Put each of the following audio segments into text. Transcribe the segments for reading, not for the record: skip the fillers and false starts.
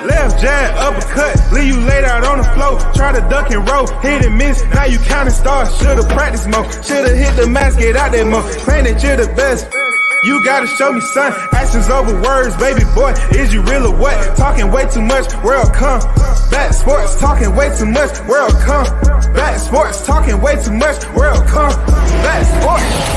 Left jab, uppercut, leave you laid out on the floor. Try to duck and roll, hit and miss, now you counting stars. Should've practiced more, should've hit the mask, get out there more. Claim that you're the best, you gotta show me son. Actions over words, baby boy, is you real or what? Talking way too much, world come back. Sports, talking way too much, world come back. Sports, talking way too much, world come back. Sports.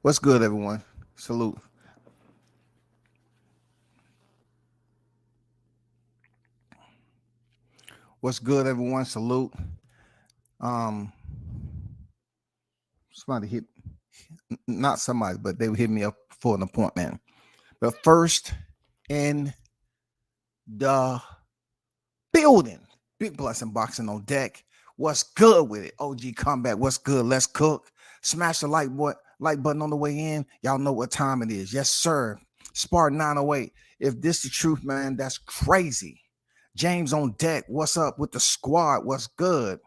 What's good, everyone? Salute. What's good, everyone? Salute. Um, somebody hit, not somebody, but they would hit me up for an appointment. But first in the building, big blessing boxing on deck. What's good with it? OG Combat. What's good? Let's cook. Smash the like button on the way in. Y'all know what time it is. Yes, sir. Spartan 908. If this the truth, man, that's crazy. James on deck. What's up with the squad? What's good?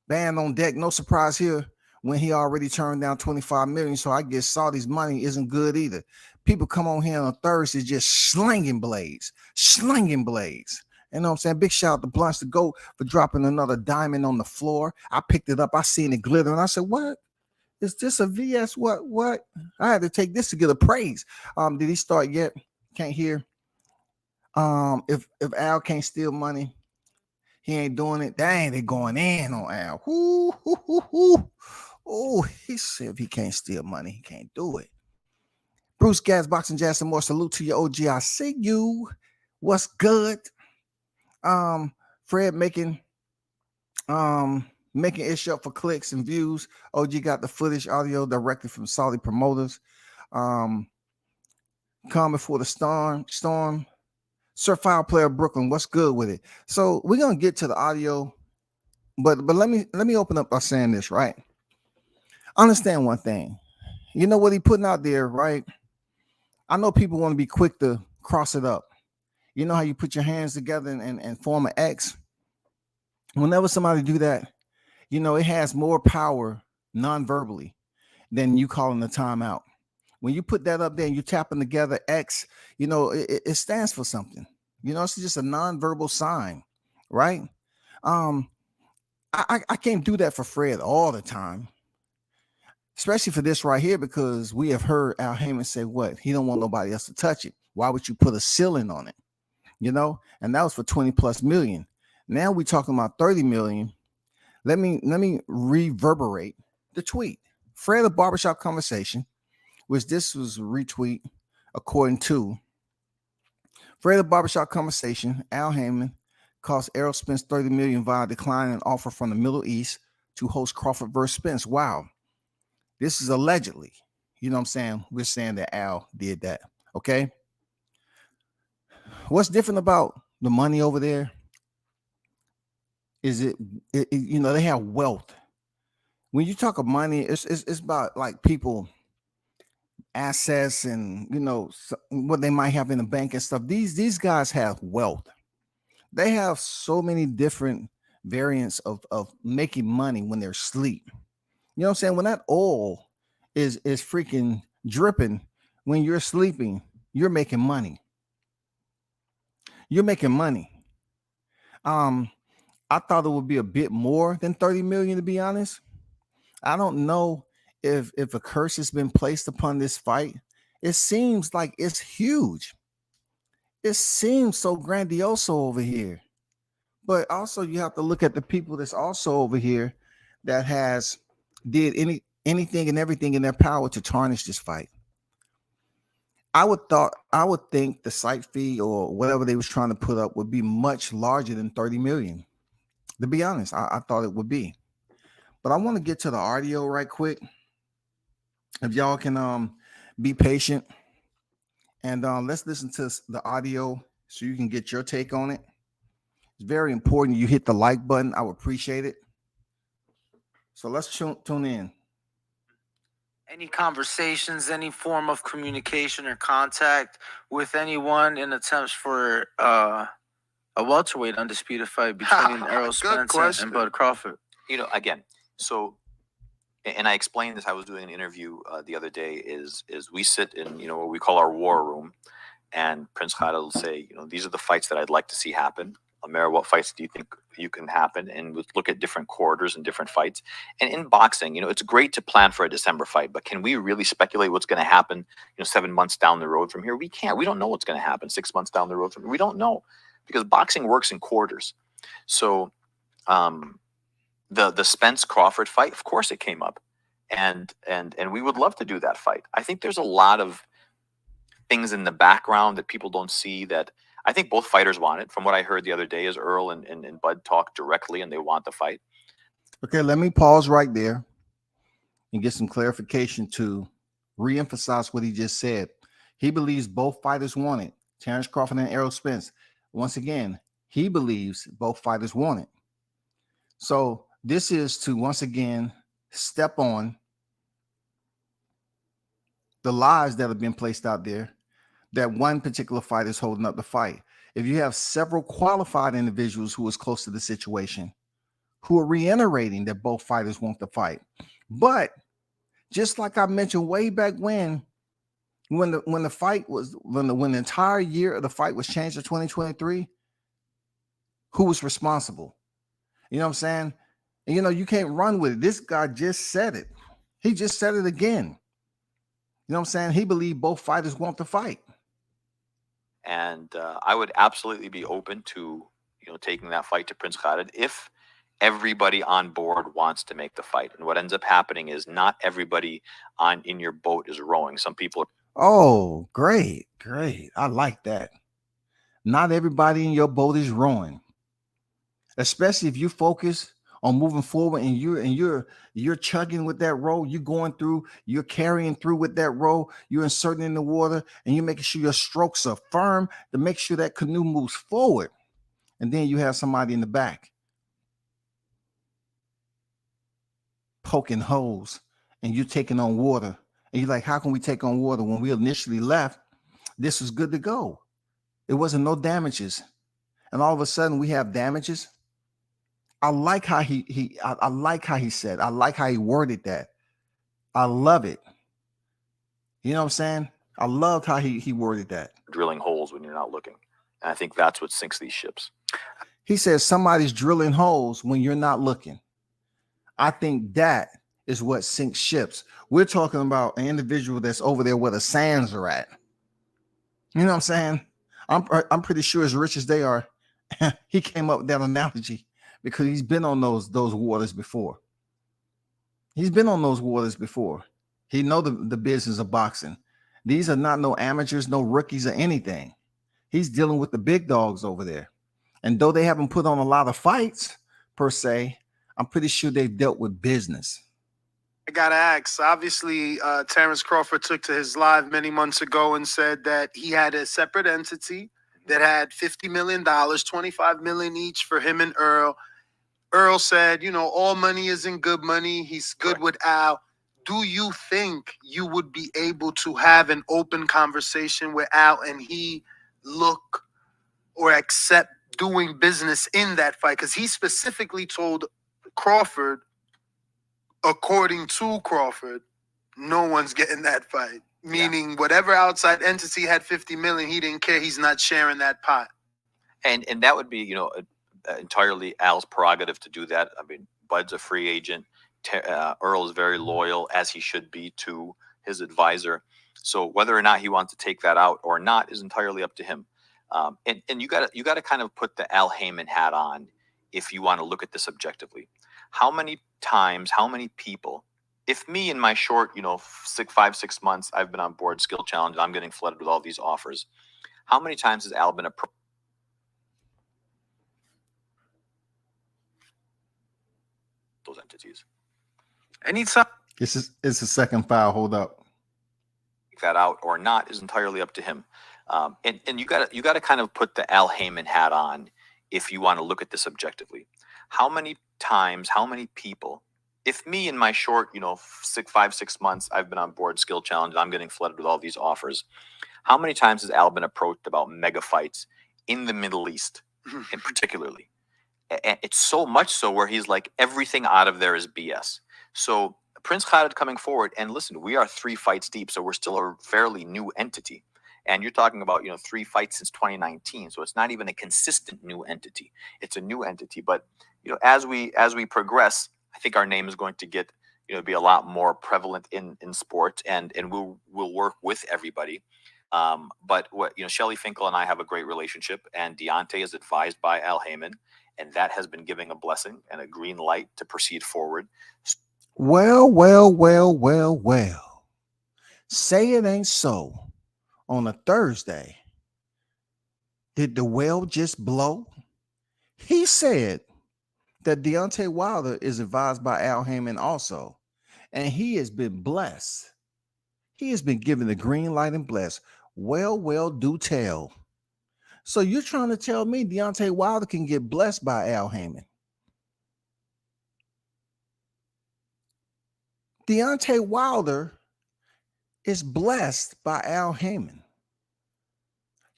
Band on deck. No surprise here when he already turned down 25 million. So I guess Saudi's money isn't good either. People come on here on Thursday just slinging blades. You know what I'm saying? Big shout out to Blunts to go for dropping another diamond on the floor. I picked it up. I seen it glitter and I said, what? Is this a VS? What? I had to take this to get a praise. Did he start yet? Can't hear. If Al can't steal money, he ain't doing it. Dang, they going in on Al. Oh, he said if he can't steal money, he can't do it. Bruce Gas, Boxing Jazz, some more. Salute to your OG. I see you. What's good? Fred making ish up for clicks and views. OG got the footage audio directly from Saudi promoters. Come before the storm. Sir File Player Brooklyn, what's good with it? So we're gonna get to the audio, but let me open up by saying this, right? Understand one thing. You know what he putting out there, right? I know people want to be quick to cross it up. You know how you put your hands together and form an X? Whenever somebody do that, you know, it has more power non-verbally than you calling a timeout. When you put that up there and you tapping together X, you know, it stands for something. You know, it's just a non-verbal sign, right? I can't do that for Fred all the time, especially for this right here, because we have heard Al Haymon say what? He don't want nobody else to touch it. Why would you put a ceiling on it? You know, and that was for 20 plus million. Now we're talking about 30 million. Let me reverberate the tweet. Fred, a barbershop conversation, which this was a retweet according to Fred, a barbershop conversation. Al Haymon cost Errol Spence 30 million via declining an offer from the Middle East to host Crawford versus Spence. Wow. This is allegedly. You know what I'm saying? We're saying that Al did that. Okay. What's different about the money over there is it you know, they have wealth. When you talk of money, it's about like people assets and, you know, what they might have in the bank and stuff. These guys have wealth. They have so many different variants of making money when they're asleep. You know what I'm saying? When that oil is freaking dripping when you're sleeping, you're making money. You're making money. I thought it would be a bit more than 30 million, to be honest. I don't know if a curse has been placed upon this fight. It seems like it's huge. It seems so grandiose over here. But also you have to look at the people that's also over here that has did anything and everything in their power to tarnish this fight. I would think the site fee or whatever they was trying to put up would be much larger than 30 million. To be honest, I thought it would be. But I want to get to the audio right quick. If y'all can be patient and let's listen to the audio so you can get your take on it. It's very important you hit the like button. I would appreciate it. So let's tune in. Any conversations, any form of communication or contact with anyone in attempts for a welterweight undisputed fight between Errol Spence and Bud Crawford? You know, again, so, and I explained this. I was doing an interview the other day. Is we sit in, you know, what we call our war room, and Prince Khalid will say, you know, these are the fights that I'd like to see happen. Amir, what fights do you think you can happen? And we'll look at different corridors and different fights. And in boxing, you know, it's great to plan for a December fight, but can we really speculate what's going to happen, you know, 7 months down the road from here? We can't. We don't know what's going to happen 6 months down the road from here. We don't know, because boxing works in quarters. So the Spence Crawford fight, of course it came up. and we would love to do that fight. I think there's a lot of things in the background that people don't see that I think both fighters want it. From what I heard the other day is Earl and Bud talk directly and they want the fight. Okay, let me pause right there and get some clarification to reemphasize what he just said. He believes both fighters want it. Terrence Crawford and Errol Spence. Once again, he believes both fighters want it. So this is to once again step on the lies that have been placed out there that one particular fighter is holding up the fight. If you have several qualified individuals who is close to the situation, who are reiterating that both fighters want the fight, but just like I mentioned way back when the fight was when the entire year of the fight was changed to 2023, who was responsible? You know what I'm saying? And, you know, you can't run with it. This guy just said it. He just said it again. You know what I'm saying? He believed both fighters want to fight. And I would absolutely be open to, you know, taking that fight to Prince Khalid if everybody on board wants to make the fight. And what ends up happening is not everybody in your boat is rowing. Some people. Oh, great. I like that. Not everybody in your boat is rowing, especially if you focus on moving forward and you're chugging with that row, you're going through, you're carrying through with that row, you're inserting in the water, and you're making sure your strokes are firm to make sure that canoe moves forward. And then you have somebody in the back poking holes and you're taking on water. And you're like, how can we take on water? When we initially left, this was good to go. It wasn't no damages. And all of a sudden we have damages. I like how I like how he said, I like how he worded that. I love it. You know what I'm saying? I loved how he worded that. Drilling holes when you're not looking. And I think that's what sinks these ships. He says somebody's drilling holes when you're not looking. I think that is what sinks ships. We're talking about an individual that's over there where the sands are at. You know what I'm saying? I'm pretty sure as rich as they are, he came up with that analogy because he's been on those waters before. He's been on those waters before. He know the business of boxing. These are not no amateurs, no rookies or anything. He's dealing with the big dogs over there. And though they haven't put on a lot of fights per se, I'm pretty sure they've dealt with business. I gotta ask. Obviously, Terrence Crawford took to his live many months ago and said that he had a separate entity that had $50 million, $25 million each for him and Earl. Earl said, you know, all money isn't good money. He's good with Al. Do you think you would be able to have an open conversation with Al and he look or accept doing business in that fight? Because he specifically told Crawford, according to Crawford, no one's getting that fight. Meaning whatever outside entity had 50 million, he didn't care. He's not sharing that pot. And that would be, you know, entirely Al's prerogative to do that. I mean, Bud's a free agent. Earl is very loyal, as he should be, to his advisor. So whether or not he wants to take that out or not is entirely up to him. And you gotta kind of put the Al Haymon hat on if you want to look at this objectively. How many times, how many people, if me in my short, you know, 5-6 months, I've been on board Skill Challenge, I'm getting flooded with all these offers. How many times has Al been approached? Those entities. Anytime. It's a second foul. Hold up. Take that out or not is entirely up to him. And you gotta kind of put the Al Haymon hat on if you want to look at this objectively. How many times, how many people, if me in my short, you know, 5-6 months, I've been on board Skill Challenge, I'm getting flooded with all these offers. How many times has Al been approached about mega fights in the Middle East, in particularly? And it's so much so where he's like, everything out of there is BS. So Prince Khalid coming forward, and listen, we are 3 fights deep, so we're still a fairly new entity. And you're talking about, you know, 3 fights since 2019, so it's not even a consistent new entity. It's a new entity, but you know, as we progress, I think our name is going to get, you know, be a lot more prevalent in sports, and we'll work with everybody. But what, you know, Shelly Finkel and I have a great relationship, and Deontay is advised by Al Haymon, and that has been giving a blessing and a green light to proceed forward. Well. Say it ain't so. On a Thursday, did the well just blow? He said that Deontay Wilder is advised by Al Haymon also, and he has been blessed. He has been given the green light and blessed. Well, do tell. So you're trying to tell me Deontay Wilder can get blessed by Al Haymon? Deontay Wilder is blessed by Al Haymon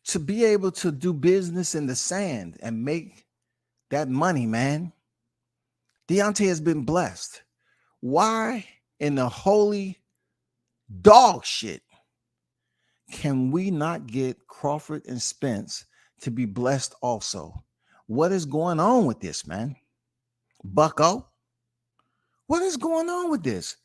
to be able to do business in the sand and make that money, man. Deontay has been blessed. Why in the holy dog shit can we not get Crawford and Spence to be blessed also? What is going on with this, man? Bucko? What is going on with this?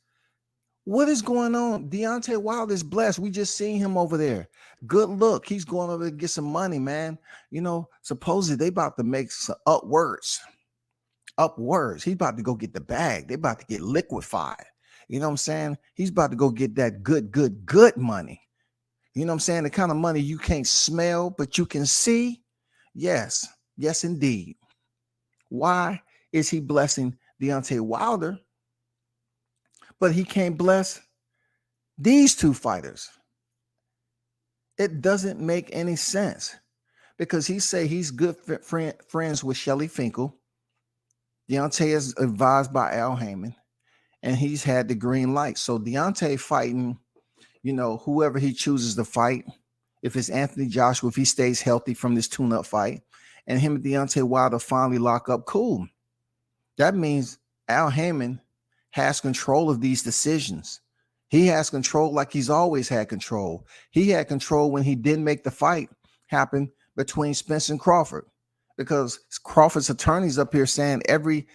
What is going on? Deontay Wilder is blessed. We just seen him over there. Good look. He's going over to get some money, man. You know, supposedly they about to make some upwards. He's about to go get the bag. They about to get liquefied. You know what I'm saying? He's about to go get that good money. You know what I'm saying? The kind of money you can't smell, but you can see. Yes, indeed. Why is he blessing Deontay Wilder, but he can't bless these two fighters? It doesn't make any sense because he say he's good friends with Shelly Finkel. Deontay is advised by Al Haymon, and he's had the green light. So Deontay fighting, you know, whoever he chooses to fight. If it's Anthony Joshua, if he stays healthy from this tune-up fight, and him and Deontay Wilder finally lock up, cool. That means Al Haymon has control of these decisions. He has control like he's always had control. He had control when he didn't make the fight happen between Spence and Crawford, because Crawford's attorneys up here saying every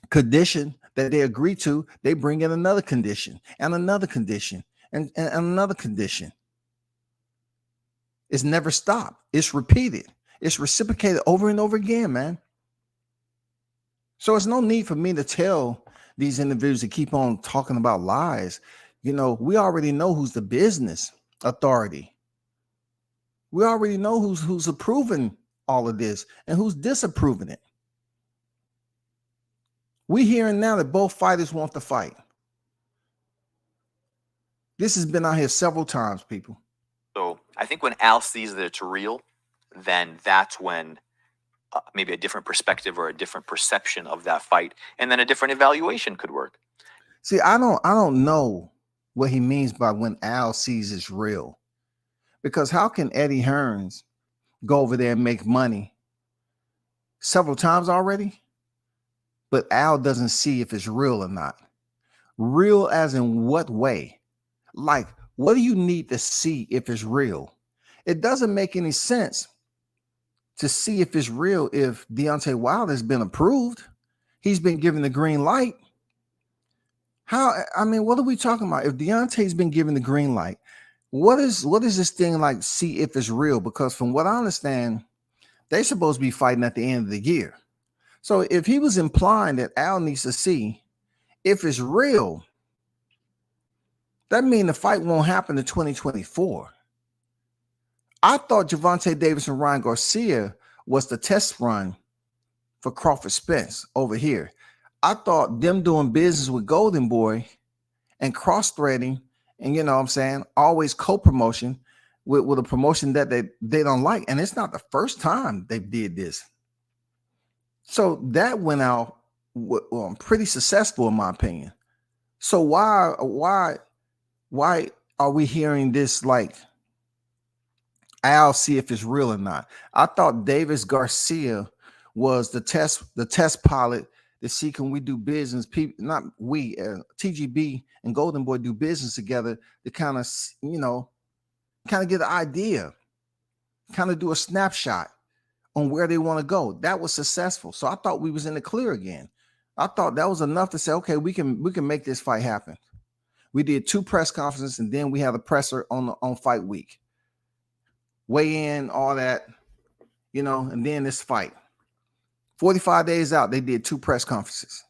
condition that they agree to, they bring in another condition and another condition and another condition. It's never stopped. It's repeated. It's reciprocated over and over again, man. So it's no need for me to tell these individuals to keep on talking about lies. You know, we already know who's the business authority. We already know who's approving all of this and who's disapproving it. We hearing now that both fighters want to fight. This has been out here several times, people. So I think when Al sees that it's real, then that's when maybe a different perspective or a different perception of that fight, and then a different evaluation could work. See, I don't know what he means by when Al sees it's real, because how can Eddie Hearns go over there and make money several times already, but Al doesn't see if it's real or not? Real as in what way? Like, what do you need to see if it's real? It doesn't make any sense to see if it's real if Deontay Wilder has been approved. He's been given the green light. How? I mean, what are we talking about? If Deontay's been given the green light, what is this thing like? See if it's real? Because from what I understand, they're supposed to be fighting at the end of the year. So if he was implying that Al needs to see if it's real, that means the fight won't happen in 2024. I thought Gervonta Davis and Ryan Garcia was the test run for Crawford Spence over here. I thought them doing business with Golden Boy and cross-threading and, you know what I'm saying, always co-promotion with a promotion that they don't like. And it's not the first time they did this. So that went out pretty successful in my opinion. So why are we hearing this like I'll see if it's real or not? I thought Davis Garcia was the test pilot to see can we do business. People, not we, TGB and Golden Boy do business together to kind of, you know, kind of get an idea, kind of do a snapshot on where they want to go. That was successful. So I thought we was in the clear again. I thought that was enough to say, okay, we can make this fight happen. We did 2 press conferences and then we had a presser on fight week. Weigh in, all that, you know, and then this fight. 45 days out, they did 2 press conferences.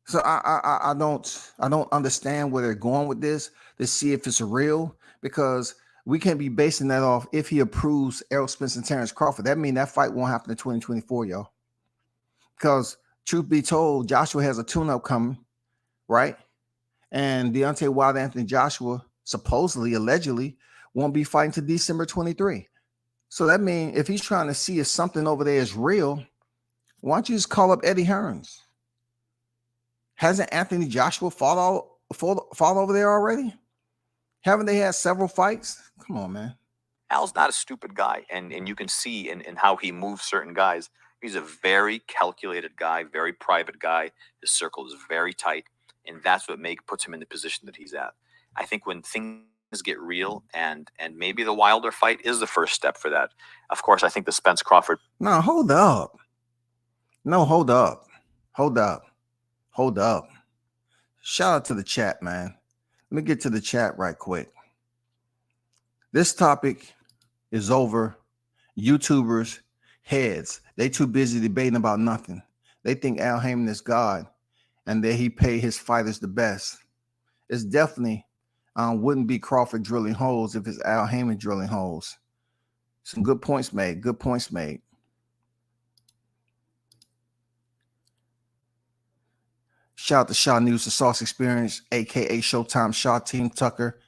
So I don't understand where they're going with this to see if it's real, because we can't be basing that off if he approves Errol Spence and Terrence Crawford. That means that fight won't happen in 2024, y'all. Because truth be told, Joshua has a tune-up coming, right? And Deontay Wilder, Anthony Joshua, supposedly, allegedly, won't be fighting to December 23. So that means if he's trying to see if something over there is real, why don't you just call up Eddie Hearns? Hasn't Anthony Joshua fought over there already? Haven't they had several fights? Come on, man. Al's not a stupid guy, and you can see in how he moves certain guys. He's a very calculated guy, very private guy. His circle is very tight, and that's what puts him in the position that he's at. I think when things get real, and maybe the Wilder fight is the first step for that. Of course, I think the Spence Crawford. No, hold up. No, hold up. Hold up. Hold up. Shout out to the chat, man. Let me get to the chat right quick. This topic is over YouTubers' heads. They too busy debating about nothing. They think Al Haymon is God and that he paid his fighters the best. It's definitely wouldn't be Crawford drilling holes if it's Al Haymon drilling holes. Some good points made. Good points made. Shout out to Shaw News, the Sauce Experience, aka Showtime Shaw Team Tucker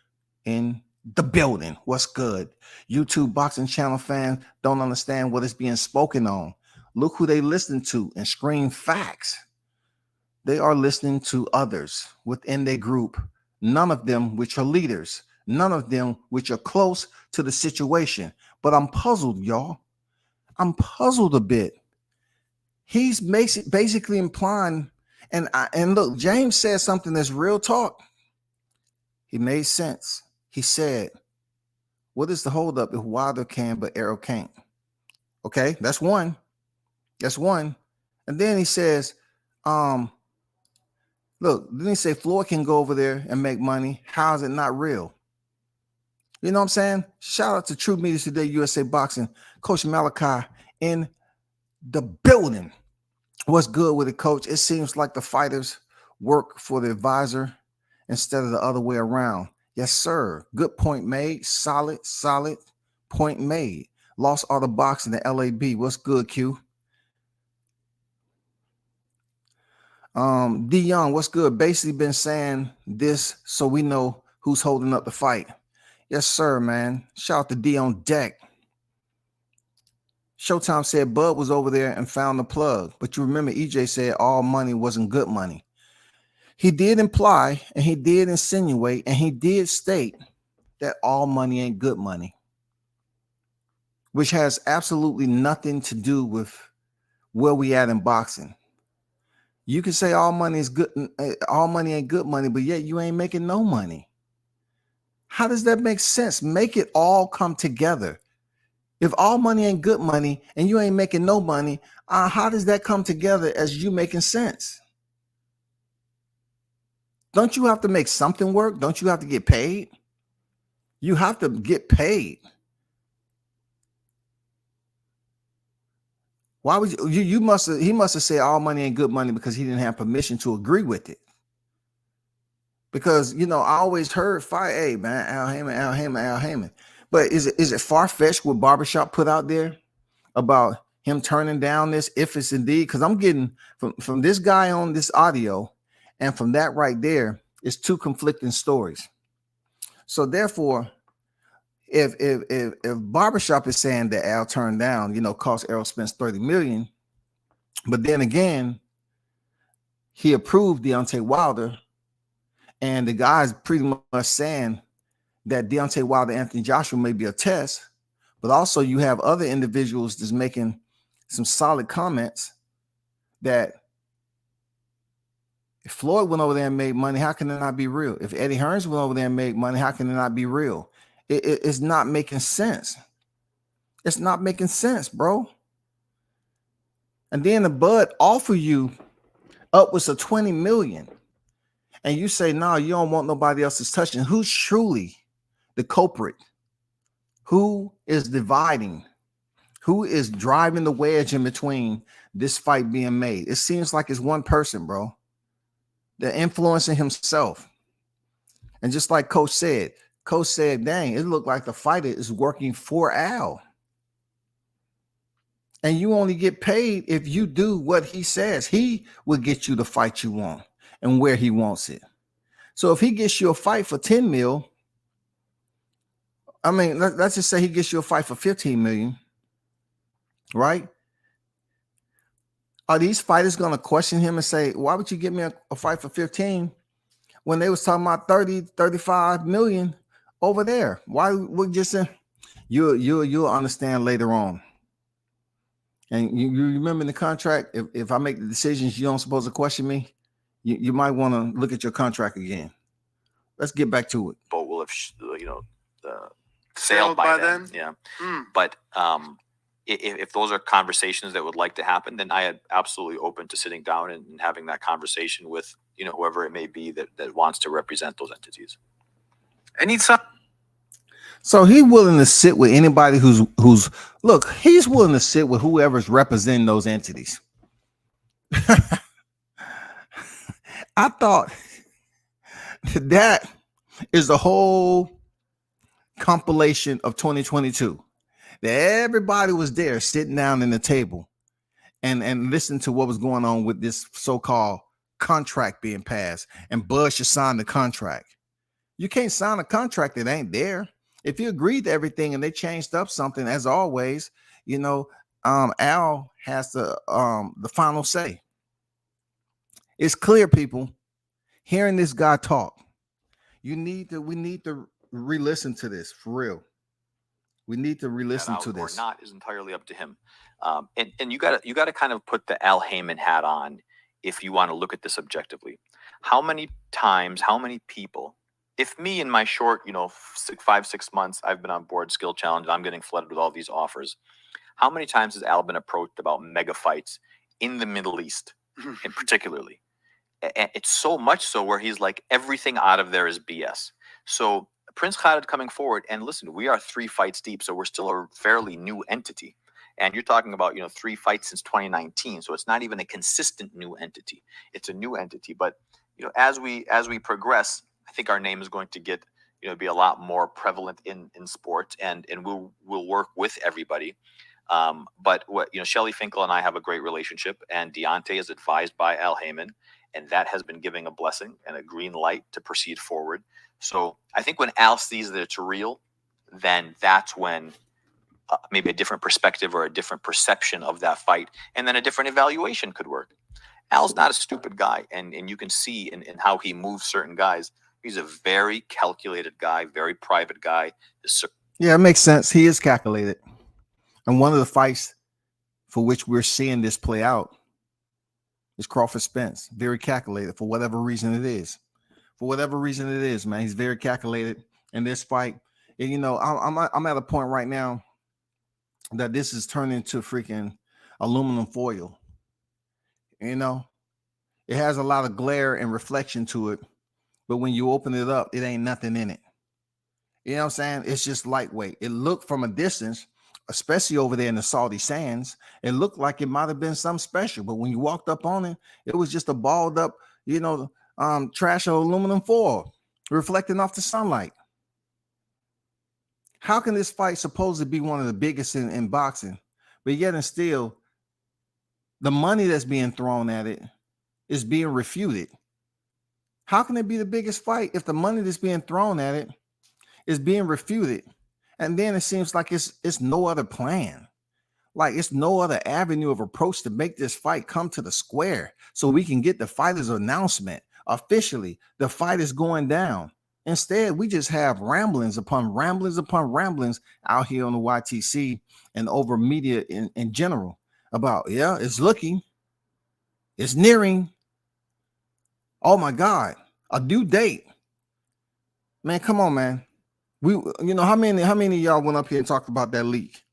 in the building. What's good? YouTube boxing channel fans don't understand what is being spoken on. Look who they listen to and scream facts. They are listening to others within their group, none of them which are leaders, none of them which are close to the situation. But I'm puzzled, y'all. I'm puzzled a bit. He's basically implying, and look, James said something that's real talk. He made sense. He said, what is the holdup if Wilder can but Errol can't? Okay, that's one. That's one. And then he says, look, didn't he say Floyd can go over there and make money? How is it not real? You know what I'm saying? Shout out to True Media Today, USA Boxing, Coach Malachi in the building. What's good with it, Coach? It seems like the fighters work for the advisor instead of the other way around. Yes, sir. Good point made. Solid point made. Lost all the boxing the LAB. What's good, Q? D Young, what's good? Basically been saying this so we know who's holding up the fight. Yes, sir, man. Shout out to D on deck. Showtime said Bud was over there and found the plug. But you remember EJ said all money wasn't good money. He did imply and he did insinuate and he did state that all money ain't good money, which has absolutely nothing to do with where we at in boxing. You can say all money is good, all money ain't good money, but yet you ain't making no money. How does that make sense? Make it all come together. If all money ain't good money and you ain't making no money, how does that come together as you making sense? Don't you have to make something work? Don't you have to get paid? You have to get paid. Why would you? He must have said all money ain't good money because he didn't have permission to agree with it. Because I always heard fight, hey man, Al Haymon. But is it far-fetched what Barbershop put out there about him turning down this if it's indeed? Because I'm getting from this guy on this audio and from that right there, it's two conflicting stories. So therefore, if Barbershop is saying that Al turned down, cost Errol Spence $30 million, but then again, he approved Deontay Wilder, and the guy's pretty much saying that Deontay Wilder, Anthony Joshua may be a test, but also you have other individuals that's making some solid comments that if Floyd went over there and made money, how can it not be real? If Eddie Hearns went over there and made money, how can it not be real? It's not making sense. It's not making sense, bro. And then the Bud offer you upwards of $20 million. And you say, no, you don't want nobody else's touching. Who's truly the culprit? Who is dividing? Who is driving the wedge in between this fight being made? It seems like it's one person, bro. They're influencing himself. And just like Coach said, dang, it looked like the fighter is working for Al. And you only get paid if you do what he says. He will get you the fight you want and where he wants it. So if he gets you a fight for 10 mil, I mean, let's just say he gets you a fight for 15 million, right? Are these fighters going to question him and say, why would you give me a fight for 15 when they was talking about 30, 35 million over there? Why would you say you'll understand later on? And you remember in the contract, if I make the decisions, you don't supposed to question me. You might want to look at your contract again. Let's get back to it. Boat will have, sailed by then. Yeah. But if those are conversations that would like to happen, then I am absolutely open to sitting down and having that conversation with, whoever it may be that wants to represent those entities. Anytime. So he's willing to sit with anybody who's look, he's willing to sit with whoever's representing those entities. I thought that is the whole compilation of 2022. That everybody was there sitting down in the table and listening to what was going on with this so-called contract being passed. And Bud should sign the contract. You can't sign a contract that ain't there. If you agreed to everything and they changed up something, as always, Al has the final say. It's clear, people. Hearing this guy talk, we need to re-listen to this for real. We need to re-listen to this. Or not is entirely up to him. And you gotta kind of put the Al Haymon hat on if you want to look at this objectively. How many times, how many people? If me in my short, 5-6 months, I've been on board Skill Challenge, I'm getting flooded with all these offers. How many times has Al been approached about mega fights in the Middle East, in particularly? And it's so much so where he's like, everything out of there is BS. So Prince Khalid coming forward, and listen, we are 3 fights deep, so we're still a fairly new entity. And you're talking about, 3 fights since 2019, so it's not even a consistent new entity. It's a new entity, but as we progress, I think our name is going to get, be a lot more prevalent in sport, and we'll work with everybody. But what, Shelly Finkel and I have a great relationship, and Deontay is advised by Al Haymon, and that has been giving a blessing and a green light to proceed forward. So I think when Al sees that it's real, then that's when maybe a different perspective or a different perception of that fight, and then a different evaluation could work. Al's not a stupid guy, and you can see in how he moves certain guys. He's a very calculated guy, very private guy. Yeah, it makes sense. He is calculated. And one of the fights for which we're seeing this play out is Crawford Spence. Very calculated for whatever reason it is. For whatever reason it is, man. He's very calculated in this fight. And, I'm at a point right now that this is turning into freaking aluminum foil. It has a lot of glare and reflection to it. But when you open it up, it ain't nothing in it. You know what I'm saying? It's just lightweight. It looked from a distance, especially over there in the salty sands, it looked like it might have been something special. But when you walked up on it, it was just a balled up, trash of aluminum foil reflecting off the sunlight. How can this fight supposed to be one of the biggest in boxing, but yet and still the money that's being thrown at it is being refuted? How can it be the biggest fight if the money that's being thrown at it is being refuted? And then it seems like it's no other plan. Like it's no other avenue of approach to make this fight come to the square so we can get the fighter's announcement officially. The fight is going down. Instead, we just have ramblings upon ramblings upon ramblings out here on the YTC and over media in general about, it's looking, it's nearing. Oh my God, a due date. Man, come on, man. How many of y'all went up here and talked about that leak?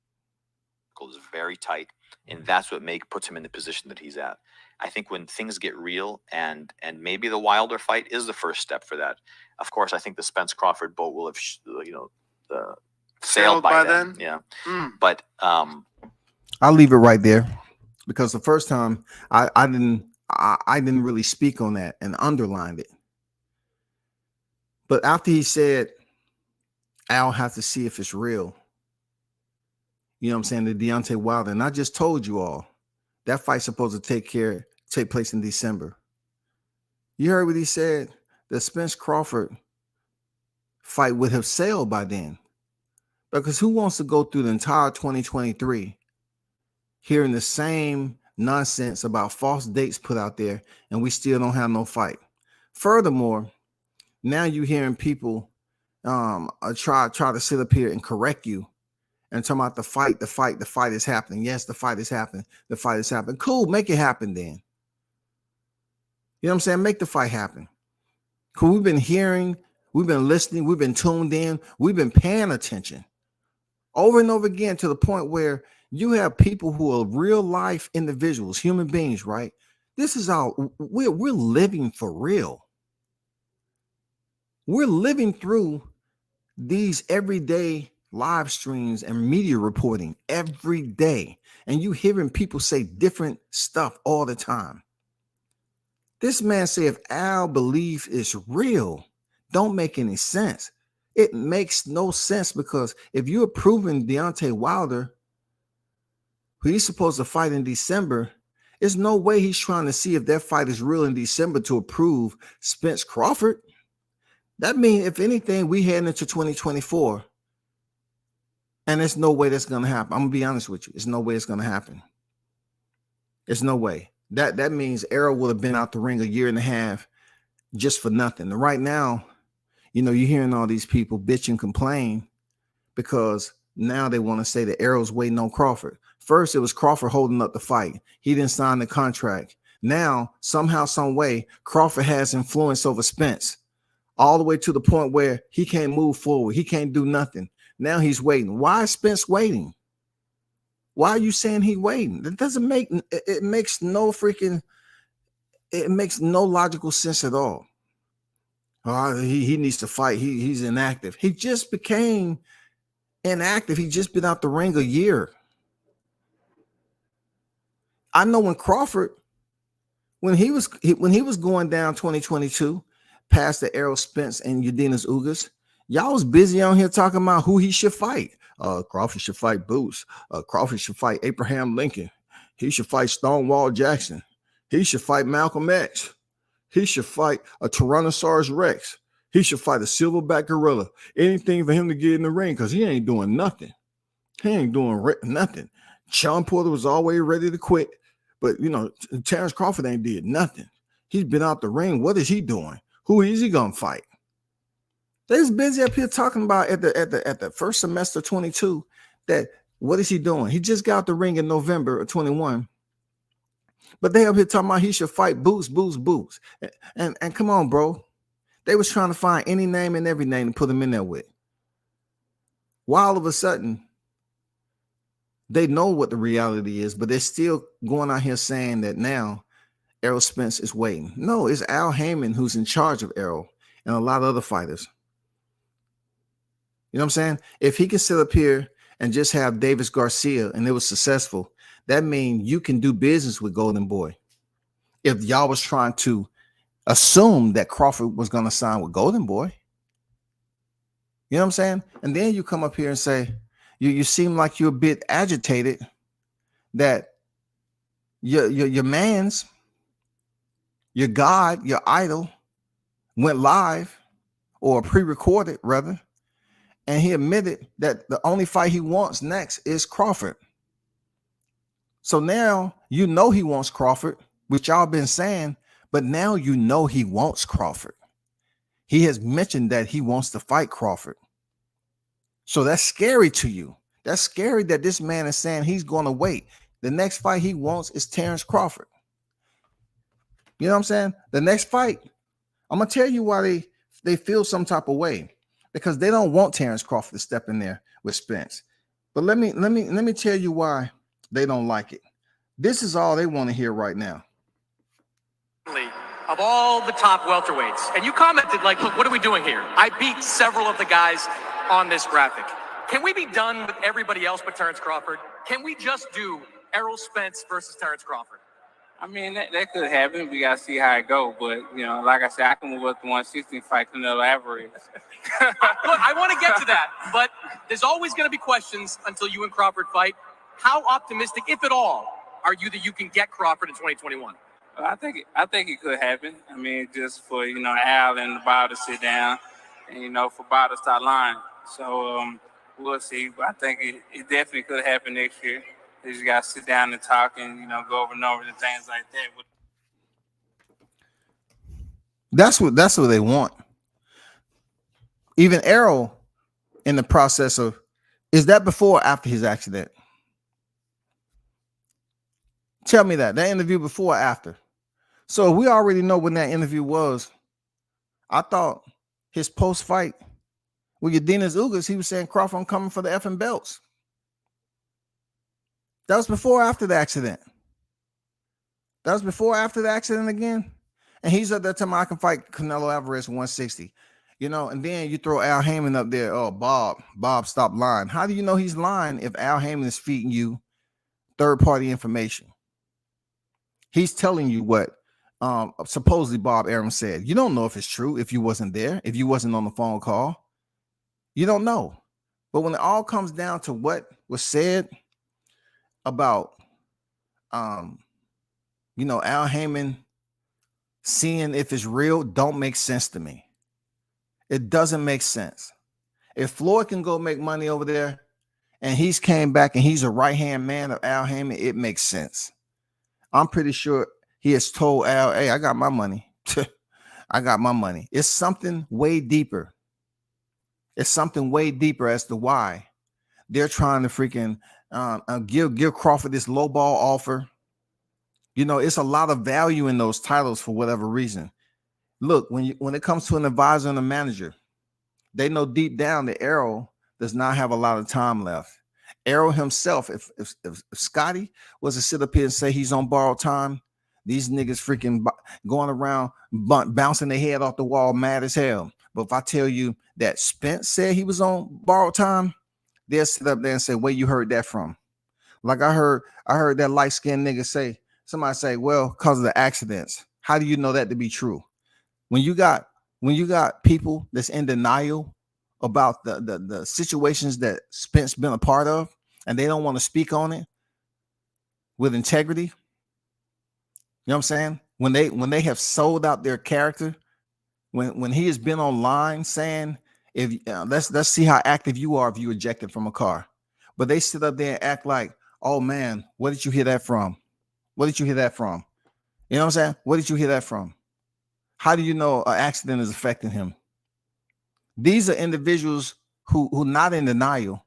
Is very tight, and that's what puts him in the position that he's at. I think when things get real, and maybe the Wilder fight is the first step for that. Of course, I think the Spence Crawford boat will have sailed by then. Yeah, But I'll leave it right there, because the first time I I didn't really speak on that and underlined it. But after he said, I'll have to see if it's real. You know what I'm saying? The Deontay Wilder. And I just told you all that fight's supposed to take place in December. You heard what he said? The Spence Crawford fight would have sailed by then. Because who wants to go through the entire 2023 hearing the same nonsense about false dates put out there and we still don't have no fight? Furthermore, now you're hearing people try to sit up here and correct you and talking about the fight is happening. Yes, the fight is happening. The fight is happening. Cool, make it happen then. You know what I'm saying? Make the fight happen. Cool, we've been hearing, we've been listening, we've been tuned in, we've been paying attention over and over again to the point where you have people who are real life individuals, human beings, right? This is all we're living for real. We're living through these everyday live streams and media reporting every day. And you hearing people say different stuff all the time. This man said, if our belief is real, don't make any sense. It makes no sense because if you're proving Deontay Wilder, who he's supposed to fight in December, there's no way he's trying to see if that fight is real in December to approve Spence Crawford. That means, if anything, we head into 2024, and there's no way that's going to happen. I'm going to be honest with you. There's no way it's going to happen. There's no way. That means Errol would have been out the ring a year and a half just for nothing. And right now, you know, you're hearing all these people bitch and complain because now they want to say that Errol's waiting on Crawford. First, it was Crawford holding up the fight. He didn't sign the contract. Now, somehow, some way, Crawford has influence over Spence all the way to the point where he can't move forward. He can't do nothing. Now he's waiting. Why is Spence waiting? Why are you saying he's waiting? That doesn't make it makes no logical sense at all. He needs to fight. He's inactive. He just became inactive. He just been out the ring a year. I know when Crawford, when he was going down 2022 past the Errol Spence and Udenas Ugas, y'all was busy on here talking about who he should fight. Crawford should fight Boots. Crawford should fight Abraham Lincoln. He should fight Stonewall Jackson. He should fight Malcolm X. He should fight a Tyrannosaurus Rex. He should fight a silverback gorilla. Anything for him to get in the ring because he ain't doing nothing. He ain't doing nothing. Sean Porter was always ready to quit, but you know Terrence Crawford ain't did nothing. He's been out the ring. What is he doing? Who is he gonna fight? They was busy up here talking about at the first semester 22 that what is he doing? He just got out the ring in November of 21. But they up here talking about he should fight Boots. And come on, bro. They was trying to find any name and every name to put him in there with. Why all of a sudden they know what the reality is, but they're still going out here saying that now Errol Spence is waiting. No, it's Al Haymon who's in charge of Errol and a lot of other fighters. You know what I'm saying? If he can sit up here and just have Davis Garcia and it was successful, that means you can do business with Golden Boy. If y'all was trying to assume that Crawford was going to sign with Golden Boy. You know what I'm saying? And then you come up here and say, you seem like you're a bit agitated that your man's, your God, your idol went live or pre-recorded rather. And he admitted that the only fight he wants next is Crawford. So now you know he wants Crawford, which y'all been saying, but now you know he wants Crawford. He has mentioned that he wants to fight Crawford. So that's scary to you. That's scary that this man is saying he's going to wait. The next fight he wants is Terrence Crawford. You know what I'm saying? The next fight, I'm going to tell you why they feel some type of way. Because they don't want Terrence Crawford to step in there with Spence. But let me tell you why they don't like it. This is all they want to hear right now. Of all the top welterweights, and you commented like, look, what are we doing here? I beat several of the guys on this graphic. Can we be done with everybody else but Terrence Crawford? Can we just do Errol Spence versus Terrence Crawford? I mean, that could happen. We gotta see how it go. But like I said, I can move up to 160 and fight Canelo Alvarez. Look, I want to get to that, but there's always going to be questions until you and Crawford fight. How optimistic, if at all, are you that you can get Crawford in 2021? I think it could happen. I mean, just for Al and Bob to sit down, and for Bob to start lying. So we'll see. But I think it definitely could happen next year. They just gotta sit down and talk and go over numbers and things like that. That's what they want. Even Errol, in the process of, is that before or after his accident? Tell me that interview before or after. So we already know when that interview was. I thought his post-fight with Yardenas Ugas, he was saying, Crawford, I'm coming for the effing belts. That was before or after the accident? That was before or after the accident again? And he's at that time, I can fight Canelo Alvarez 160. And then you throw Al Haymon up there. Oh, Bob, stop lying. How do you know he's lying if Al Haymon is feeding you third-party information? He's telling you what supposedly Bob Arum said. You don't know if it's true if you wasn't there, if you wasn't on the phone call. You don't know. But when it all comes down to what was said about, Al Haymon seeing if it's real, don't make sense to me. It doesn't make sense. If Floyd can go make money over there and he's came back and he's a right-hand man of Al Haymon, it makes sense. I'm pretty sure he has told Al, hey, I got my money. I got my money. It's something way deeper. It's something way deeper as to why they're trying to freaking give Crawford this low ball offer. It's a lot of value in those titles for whatever reason. Look, when it comes to an advisor and a manager, they know deep down that Errol does not have a lot of time left. Errol himself, if Scotty was to sit up here and say he's on borrowed time, these niggas freaking going around bouncing their head off the wall, mad as hell. But if I tell you that Spence said he was on borrowed time, they'll sit up there and say, where you heard that from? Like I heard that light-skinned nigga say, somebody say, well, because of the accidents. How do you know that to be true? When you got people that's in denial about the situations that Spence been a part of, and they don't want to speak on it with integrity. You know what I'm saying? When they have sold out their character, when he has been online saying, if let's see how active you are if you ejected from a car, but they sit up there and act like, oh man, where did you hear that from? What did you hear that from? You know what I'm saying? What did you hear that from? How do you know an accident is affecting him? These are individuals who not in denial.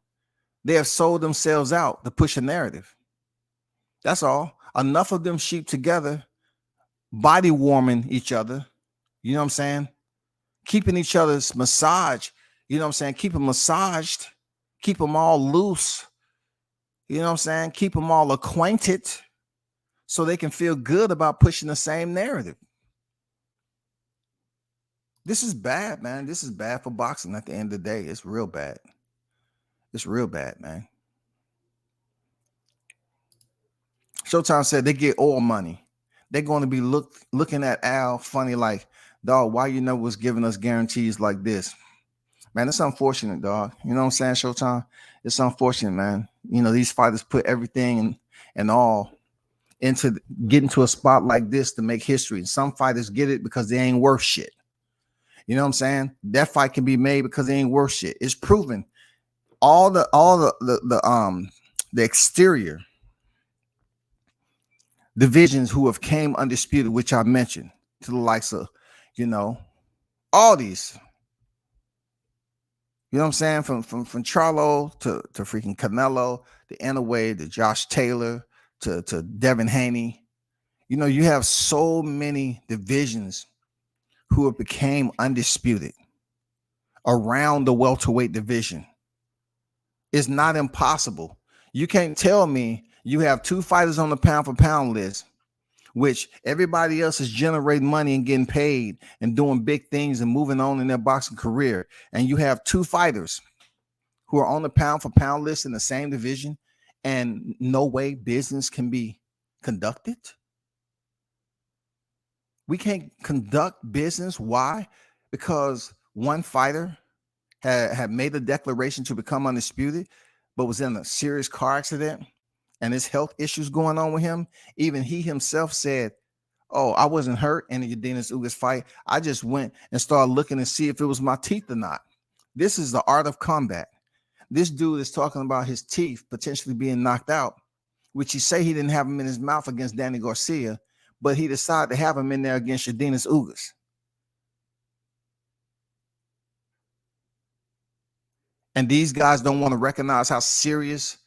They have sold themselves out to push a narrative. That's all. Enough of them sheep together, body warming each other. You know what I'm saying? Keeping each other's massage. You know what I'm saying? Keep them massaged. Keep them all loose. You know what I'm saying? Keep them all acquainted so they can feel good about pushing the same narrative. This is bad, man. This is bad for boxing at the end of the day. It's real bad. It's real bad, man. Showtime said they get oil money. They're going to be looking at Al funny like, dog, why you never was giving us guarantees like this? Man, it's unfortunate, dog. You know what I'm saying, Showtime? It's unfortunate, man. These fighters put everything and all into getting to a spot like this to make history. Some fighters get it because they ain't worth shit. You know what I'm saying? That fight can be made because they ain't worth shit. It's proven. All the exterior divisions who have came undisputed, which I mentioned, to the likes of, all these. You know what I'm saying? From Charlo to freaking Canelo, to Inoue, to Josh Taylor, to Devin Haney. You have so many divisions who have became undisputed around the welterweight division. It's not impossible. You can't tell me you have two fighters on the pound for pound list, which everybody else is generating money and getting paid and doing big things and moving on in their boxing career. And you have two fighters who are on the pound for pound list in the same division, and no way business can be conducted. We can't conduct business. Why? Because one fighter had made a declaration to become undisputed, but was in a serious car accident and his health issues going on with him. Even he himself said, "Oh, I wasn't hurt in the Udenis Ugas fight. I just went and started looking to see if it was my teeth or not." This is the art of combat. This dude is talking about his teeth potentially being knocked out, which he say he didn't have them in his mouth against Danny Garcia, but he decided to have them in there against Udenis Ugas. And these guys don't want to recognize how serious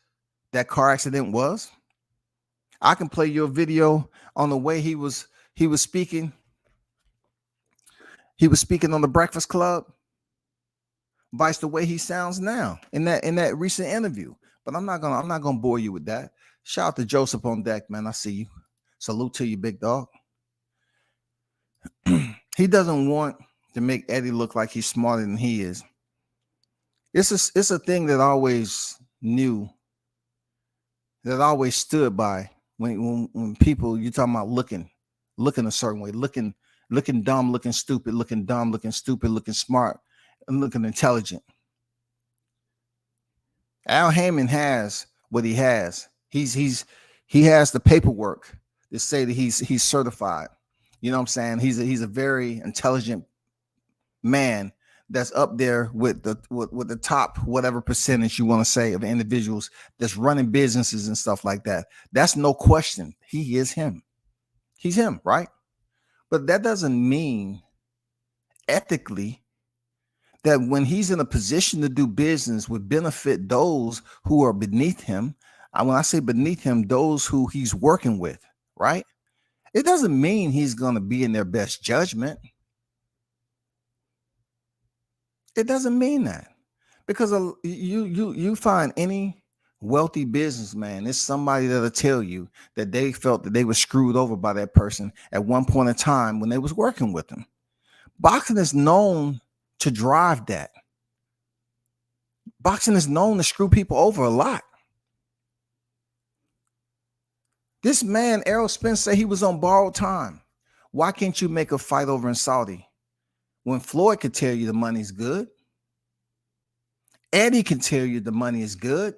that car accident was. I can play your video on the way he was speaking. He was speaking on the Breakfast Club. Vice the way he sounds now in that recent interview. But I'm not gonna bore you with that. Shout out to Joseph on deck, man. I see you. Salute to you, big dog. He doesn't want to make Eddie look like he's smarter than he is. It's a thing that I always knew, that I always stood by when people, you're talking about looking a certain way, looking dumb, looking stupid, looking dumb, looking stupid, looking smart, and looking intelligent. Al Haymon has what he has. He has the paperwork to say that he's certified. You know what I'm saying? He's a very intelligent man that's up there with the top whatever percentage you want to say of individuals that's running businesses and stuff like that. That's no question. He is him. He's him, right? But that doesn't mean ethically that when he's in a position to do business would benefit those who are beneath him. When I say beneath him, those who he's working with, right? It doesn't mean he's going to be in their best judgment. It doesn't mean that, because you find any wealthy businessman, it's somebody that'll tell you that they felt that they were screwed over by that person at one point in time when they was working with them. Boxing is known to drive that. Boxing is known to screw people over a lot. This man, Errol Spence, said he was on borrowed time. Why can't you make a fight over in Saudi when Floyd could tell you the money's good? Eddie can tell you the money is good.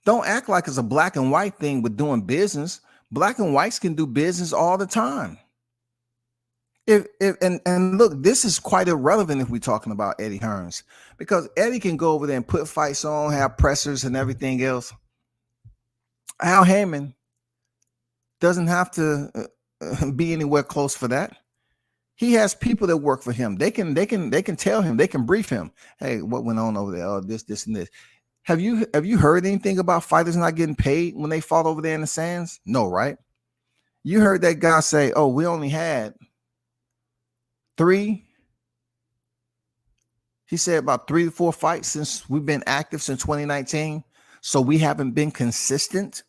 Don't act like it's a black and white thing with doing business. Black and whites can do business all the time. And look, this is quite irrelevant if we're talking about Eddie Hearns, because Eddie can go over there and put fights on, have pressers and everything else. Al Haymon doesn't have to be anywhere close for that. He has people that work for him. They can tell him, they can brief him. Hey, what went on over there? Oh, this, and this. Have you heard anything about fighters not getting paid when they fought over there in the sands? No, right? You heard that guy say, "Oh, we only had 3." He said about 3 to 4 fights since we've been active since 2019. So we haven't been consistent.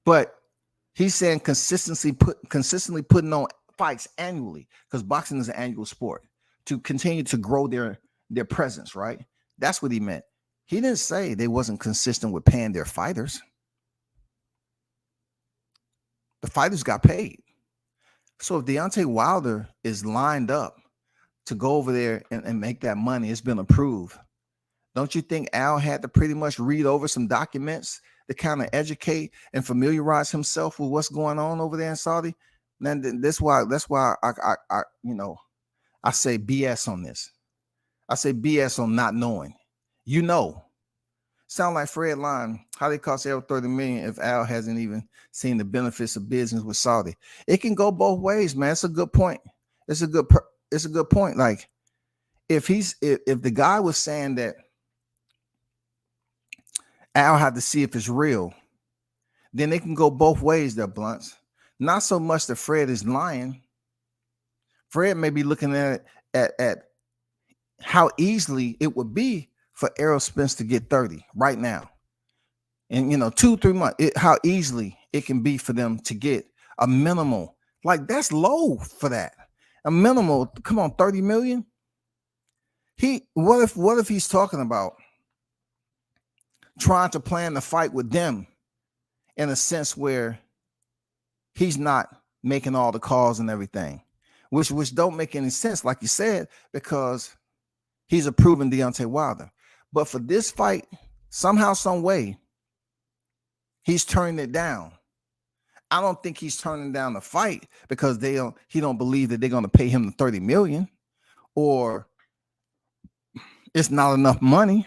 But he's saying consistently putting on fights annually, because boxing is an annual sport, to continue to grow their presence, right? That's what he meant. He didn't say they wasn't consistent with paying their fighters. The fighters got paid. So if Deontay Wilder is lined up to go over there and make that money, it's been approved. Don't you think Al had to pretty much read over some documents to kind of educate and familiarize himself with what's going on over there in Saudi? And that's why I say BS on this. I say BS on not knowing. Sound like Fred Line. How they cost Al $30 million if Al hasn't even seen the benefits of business with Saudi? It can go both ways, man. It's a good point. It's a good point. Like if the guy was saying that Al had to see if it's real, then it can go both ways there, Blunts. Not so much that Fred is lying. Fred may be looking at how easily it would be for Errol Spence to get 30 right now. And 2-3 months, how easily it can be for them to get a minimal. Like, that's low for that. A minimal, come on, 30 million. What if he's talking about trying to plan the fight with them in a sense where he's not making all the calls and everything, which don't make any sense, like you said, because he's approving Deontay Wilder. But for this fight, somehow, some way, he's turning it down. I don't think he's turning down the fight because he don't believe that they're going to pay him the $30 million, or it's not enough money.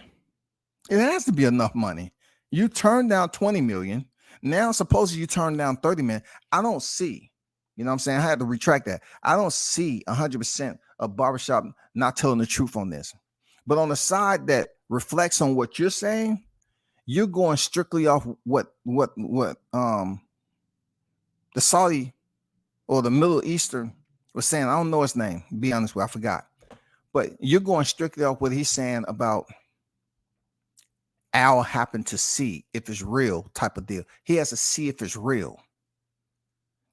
It has to be enough money. You turned down $20 million. Now, supposedly you turn down $30 million. I don't see, you know what I'm saying? I had to retract that. I don't see 100% of Barbershop not telling the truth on this. But on the side that reflects on what you're saying, you're going strictly off what the Saudi or the Middle Eastern was saying. I don't know his name, to be honest with you, I forgot. But you're going strictly off what he's saying about Al happened to see if it's real type of deal. He has to see if it's real.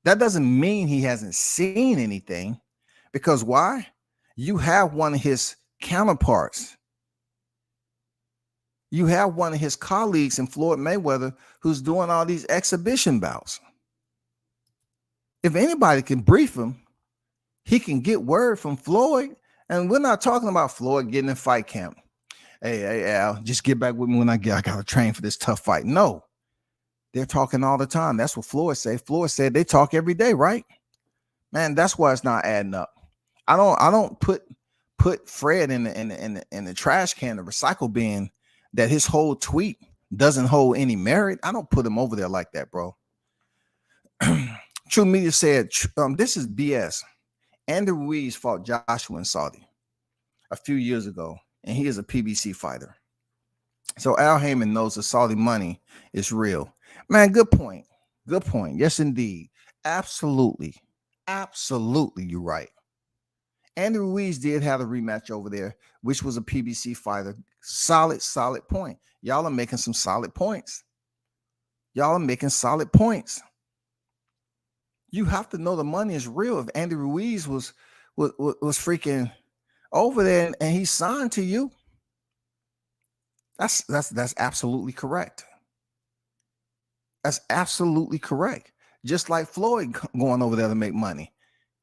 That doesn't mean he hasn't seen anything, because why? You have one of his counterparts. You have one of his colleagues in Floyd Mayweather who's doing all these exhibition bouts. If anybody can brief him, he can get word from Floyd. And we're not talking about Floyd getting in fight camp. Hey, Al, just get back with me when I got to train for this tough fight. No, they're talking all the time. That's what Floyd said. Floyd said they talk every day, right? Man, that's why it's not adding up. I don't put Fred in the trash can, the recycle bin, that his whole tweet doesn't hold any merit. I don't put him over there like that, bro. True Media said, this is BS. Andy Ruiz fought Joshua in Saudi a few years ago, and he is a PBC fighter. So Al Haymon knows the Saudi money is real. Man, good point. Good point. Yes, indeed. Absolutely. Absolutely, you're right. Andy Ruiz did have a rematch over there, which was a PBC fighter. Solid point. Y'all are making some solid points. Y'all are making solid points. You have to know the money is real. If Andy Ruiz was freaking over there and he signed to you, that's absolutely correct. That's absolutely correct. Just like Floyd going over there to make money.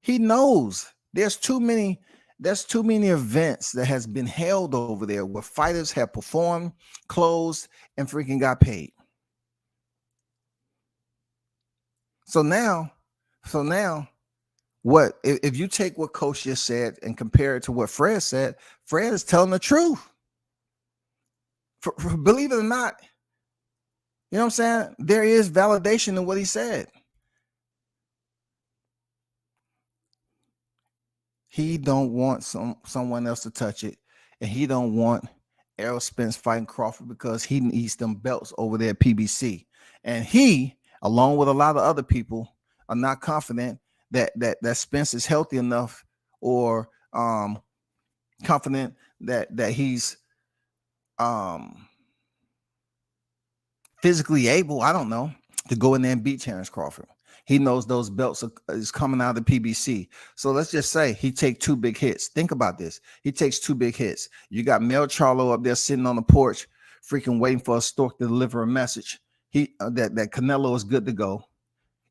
He knows there's too many events that has been held over there where fighters have performed, closed, and freaking got paid. So now, what if you take what Coach just said and compare it to what Fred said? Fred is telling the truth. Believe it or not, you know what I'm saying? There is validation in what he said. He don't want someone else to touch it, and he don't want Errol Spence fighting Crawford because he needs them belts over there at PBC. And he, along with a lot of other people, are not confident that Spence is healthy enough, or confident that he's physically able, I don't know, to go in there and beat Terrence Crawford. He knows those belts is coming out of the PBC. So let's just say he takes 2 big hits. Think about this. He takes 2 big hits. You got Mel Charlo up there sitting on the porch, freaking waiting for a stork to deliver a message. That Canelo is good to go.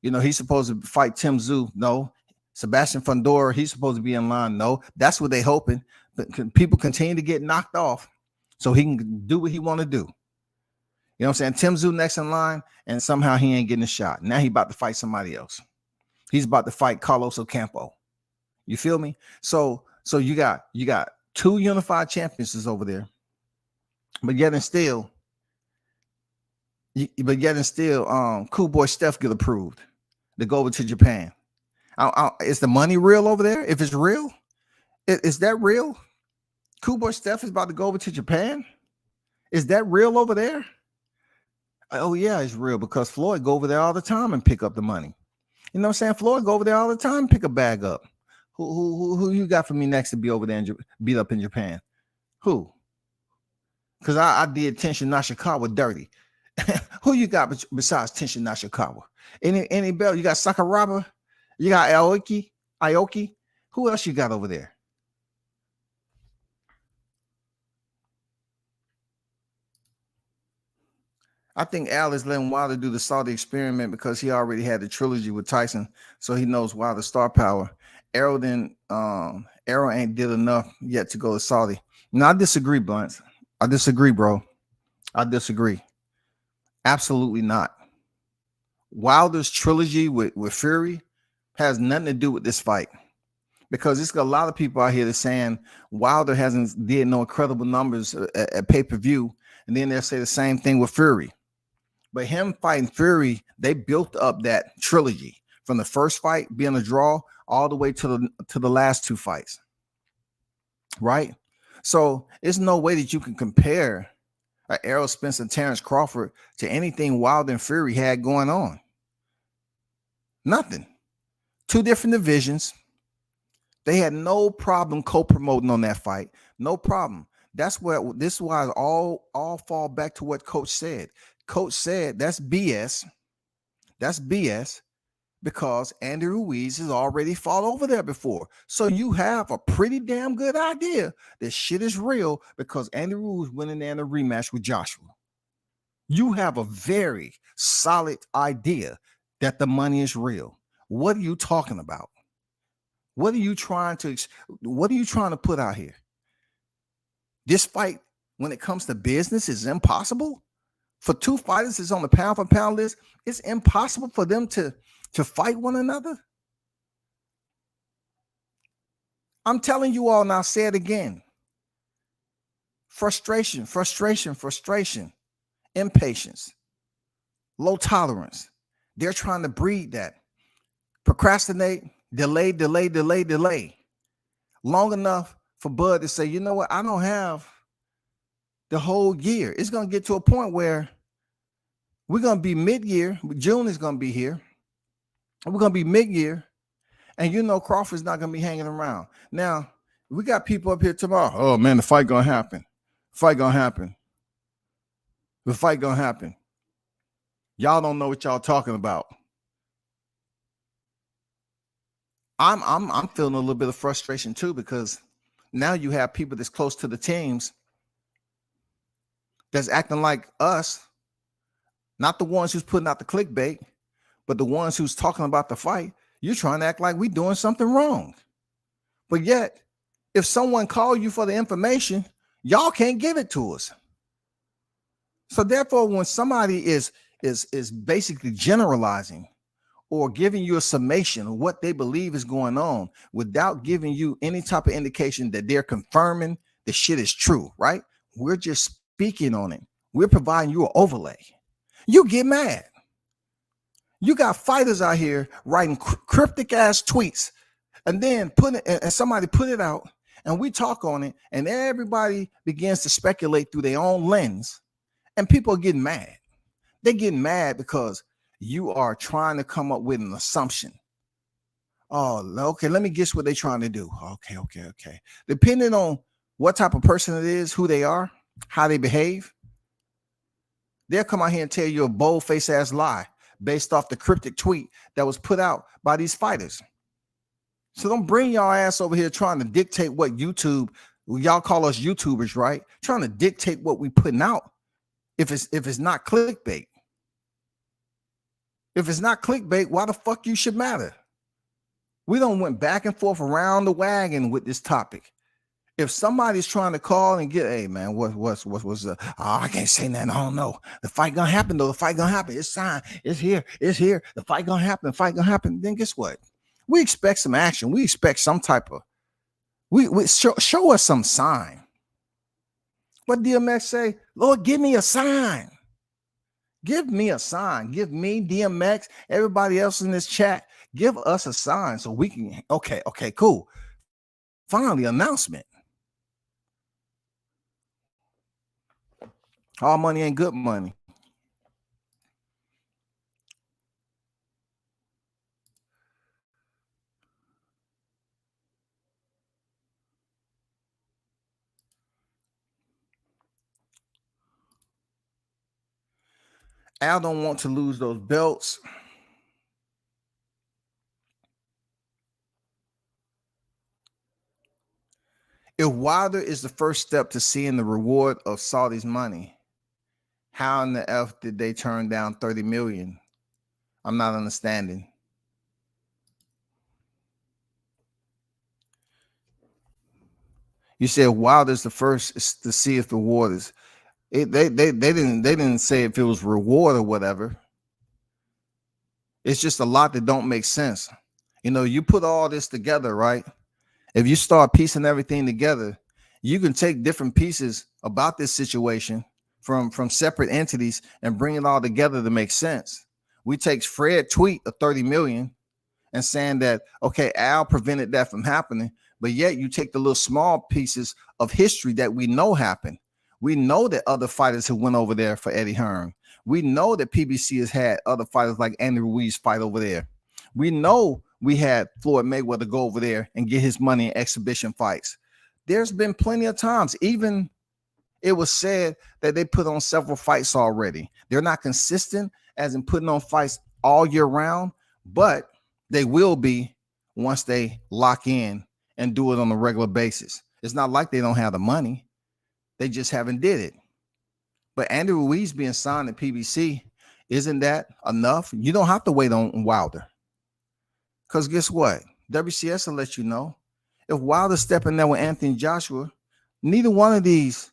You know, he's supposed to fight Tim Tszyu. No. Sebastian Fundora, he's supposed to be in line. No. That's what they're hoping. But people continue to get knocked off so he can do what he want to do. You know what I'm saying? Tim Tszyu next in line, and somehow he ain't getting a shot. Now he about to fight somebody else. He's about to fight Carlos Ocampo. You feel me? So you got 2 unified champions over there, but yet and still, Cool Boy Steph get approved to go over to Japan. Is the money real over there? If it's real, is that real? Cool Boy Steph is about to go over to Japan. Is that real over there? Oh yeah, it's real, because Floyd go over there all the time and pick up the money. You know what I'm saying? Floyd go over there all the time and pick a bag up. Who you got for me next to be over there and beat up in Japan? Who? Because I did Tenshin Nashikawa dirty. Who you got besides Tenshin Nashikawa? Any belt? You got Sakuraba? You got Aoki? Who else you got over there? I think Al is letting Wilder do the Saudi experiment because he already had the trilogy with Tyson, so he knows Wilder's star power. Arrow ain't did enough yet to go to Saudi. No, I disagree, Blunt. I disagree, bro. I disagree. Absolutely not. Wilder's trilogy with Fury has nothing to do with this fight. Because it's got a lot of people out here that's saying Wilder hasn't did no incredible numbers at pay-per-view, and then they'll say the same thing with Fury. But him fighting Fury, they built up that trilogy from the first fight being a draw all the way to the last two fights, right? So there's no way that you can compare Errol Spence and Terrence Crawford to anything Wilder and Fury had going on. Nothing. Two different divisions. They had no problem co-promoting on that fight. No problem. This is why it all fall back to what Coach said. Coach said that's BS. That's BS because Andy Ruiz has already fought over there before. So you have a pretty damn good idea that shit is real because Andy Ruiz went in there in a rematch with Joshua. You have a very solid idea that the money is real. What are you talking about? What are you trying to put out here? This fight, when it comes to business, is impossible. For two fighters that's on the pound for pound list, it's impossible for them to fight one another. I'm telling you all now, say it again. Frustration, impatience, low tolerance. They're trying to breed that. Procrastinate, delay. Long enough for Bud to say, you know what, I don't have the whole year. It's going to get to a point where we're going to be mid-year. June is going to be here. We're going to be mid-year. And you know Crawford's not going to be hanging around. Now, we got people up here tomorrow. Oh, man, the fight going to happen. The fight going to happen. Y'all don't know what y'all talking about. I'm feeling a little bit of frustration too because now you have people that's close to the teams that's acting like us, not the ones who's putting out the clickbait, but the ones who's talking about the fight. You're trying to act like we're doing something wrong. But yet, if someone called you for the information, y'all can't give it to us. So therefore, when somebody is basically generalizing or giving you a summation of what they believe is going on without giving you any type of indication that they're confirming the shit is true, right? We're just speaking on it. We're providing you an overlay. You get mad. You got fighters out here writing cryptic ass tweets and then and somebody put it out and we talk on it and everybody begins to speculate through their own lens and people are getting mad. They're getting mad because you are trying to come up with an assumption. Oh, okay, let me guess what they're trying to do. Okay. Depending on what type of person it is, who they are, how they behave, they'll come out here and tell you a bold-faced ass lie based off the cryptic tweet that was put out by these fighters. So don't bring y'all ass over here trying to dictate what y'all call us YouTubers, right? Trying to dictate what we putting out if it's not clickbait. If it's not clickbait, why the fuck you should matter? We don't went back and forth around the wagon with this topic. If somebody's trying to call and get, hey man, what's I can't say nothing. I don't know. The fight gonna happen though. The fight gonna happen. It's signed. It's here. The fight gonna happen. The fight gonna happen. Then guess what? We expect some action. We expect some type of. We show us some sign. What DMX say? Lord, give me a sign. Give me a sign. Give me DMX, everybody else in this chat, give us a sign so we can, okay, cool. Finally, announcement. All money ain't good money. Al don't want to lose those belts. If Wilder is the first step to seeing the reward of Saudi's money, How in the F did they turn down 30 million? I'm not understanding. You said Wilder's the first to see if the waters. They didn't say if it was reward or whatever. It's just a lot that don't make sense. You know, you put all this together, right? If you start piecing everything together, you can take different pieces about this situation from separate entities and bring it all together to make sense. We take Fred tweet of 30 million and saying that, okay, Al prevented that from happening, but yet you take the little small pieces of history that we know happened. We know that other fighters who went over there for Eddie Hearn. We know that PBC has had other fighters like Andy Ruiz fight over there. We know we had Floyd Mayweather go over there and get his money in exhibition fights. There's been plenty of times. Even it was said that they put on several fights already. They're not consistent as in putting on fights all year round, but they will be once they lock in and do it on a regular basis. It's not like they don't have the money. They just haven't did it. But Andy Ruiz being signed at PBC, isn't that enough? You don't have to wait on Wilder. Because guess what? WCS will let you know. If Wilder's stepping there with Anthony Joshua, neither one of these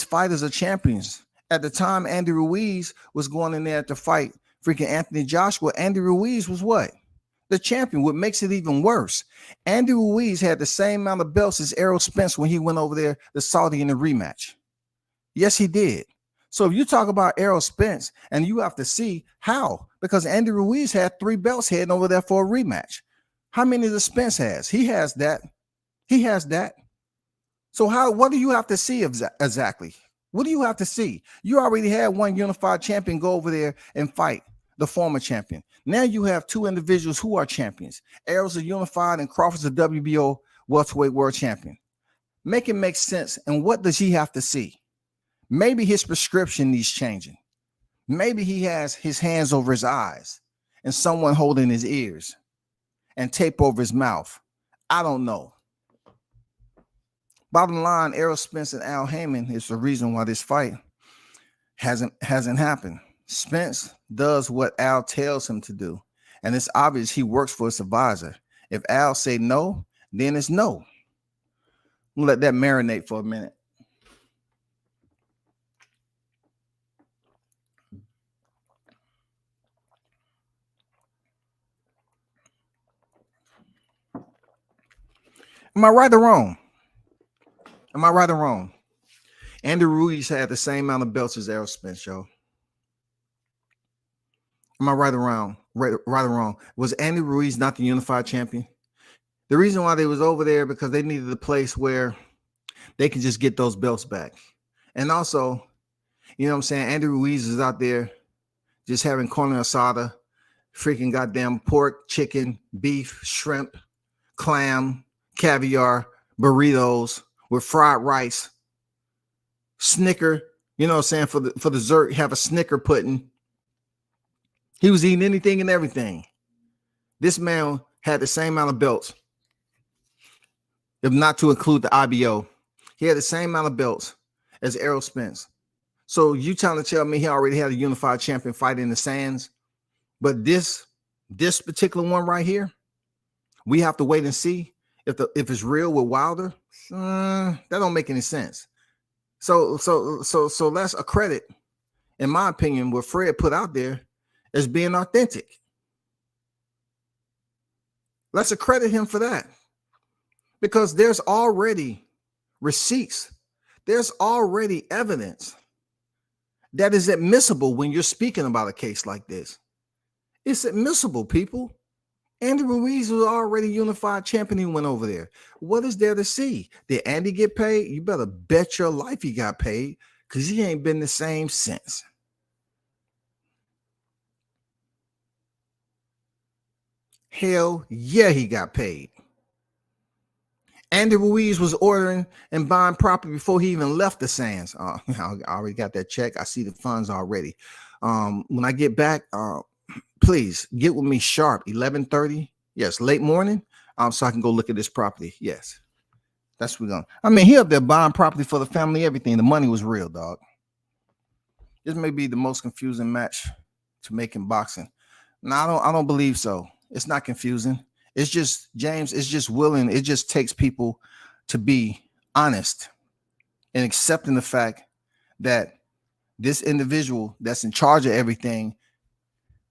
fighters are champions. At the time Andy Ruiz was going in there to fight freaking Anthony Joshua, Andy Ruiz was what? The champion. What makes it even worse, Andy Ruiz had the same amount of belts as Errol Spence when he went over there to Saudi in the rematch. Yes, he did. So if you talk about Errol Spence, and you have to see how, because Andy Ruiz had 3 belts heading over there for a rematch. How many does Spence has? He has that. He has that. So what do you have to see exactly? What do you have to see? You already had one unified champion go over there and fight the former champion. Now you have 2 individuals who are champions. Errol's a unified and Crawford's a WBO welterweight world champion. Make it make sense. And what does he have to see? Maybe his prescription needs changing. Maybe he has his hands over his eyes and someone holding his ears and tape over his mouth. I don't know. Bottom line, Errol Spence and Al Haymon is the reason why this fight hasn't happened. Spence does what Al tells him to do, and it's obvious he works for his advisor. If Al say no, then it's no. We'll let that marinate for a minute. Am I right or wrong? Am I right or wrong? Andy Ruiz had the same amount of belts as Errol Spence, yo. Am I right or wrong? Right or wrong? Was Andy Ruiz not the unified champion? The reason why they was over there because they needed a place where they could just get those belts back. And also, you know what I'm saying? Andy Ruiz is out there just having carne asada, freaking goddamn pork, chicken, beef, shrimp, clam, caviar, burritos with fried rice, Snicker, you know what I'm saying? For dessert, have a Snicker pudding. He was eating anything and everything. This man had the same amount of belts, if not to include the IBO. He had the same amount of belts as Errol Spence. So you trying to tell me he already had a unified champion fight in the sands? But this particular one right here, we have to wait and see if it's real with Wilder. That don't make any sense. So that's a credit, in my opinion, what Fred put out there as being authentic. Let's accredit him for that, because there's already receipts. There's already evidence that is admissible when you're speaking about a case like this. It's admissible, people. Andy Ruiz was already unified champion. He went over there. What is there to see? Did Andy get paid? You better bet your life he got paid, because he ain't been the same since. Hell yeah, he got paid. Andy Ruiz was ordering and buying property before he even left the sands. I already got that check. I see the funds already. When I get back, please get with me sharp 11:30. Yes, late morning. So I can go look at this property. Yes, that's what we're going. I mean, he up there buying property for the family, everything. The money was real, dog. This may be the most confusing match to make in boxing. No, I don't believe so. It's not confusing. It's just, James, it's just willing. It just takes people to be honest and accepting the fact that this individual that's in charge of everything,